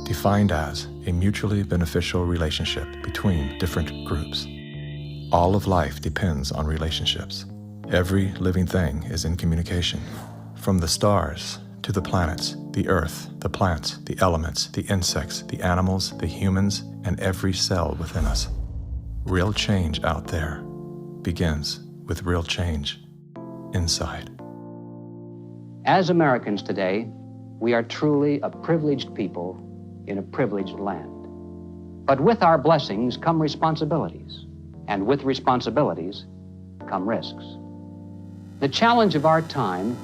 Speaker 2: defined as a mutually beneficial relationship between different groups. All of life depends on relationships. Every living thing is in communication, from the stars to the planets, the earth, the plants, the elements, the insects, the animals, the humans, and every cell within us. Real change out there begins with real change inside.
Speaker 12: As Americans today, we are truly a privileged people in a privileged land. But with our blessings come responsibilities, and with responsibilities come risks. The challenge of our time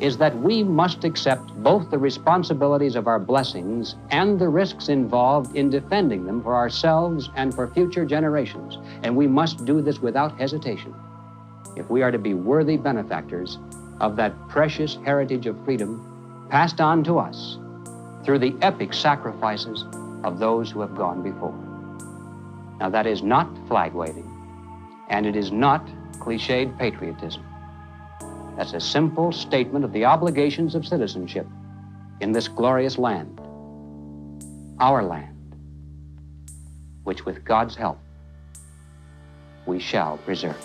Speaker 12: is that we must accept both the responsibilities of our blessings and the risks involved in defending them for ourselves and for future generations. And we must do this without hesitation if we are to be worthy benefactors of that precious heritage of freedom passed on to us through the epic sacrifices of those who have gone before. Now, that is not flag waving, and it is not cliched patriotism. as a simple statement of the obligations of citizenship in this glorious land, our land, which with God's help we shall preserve.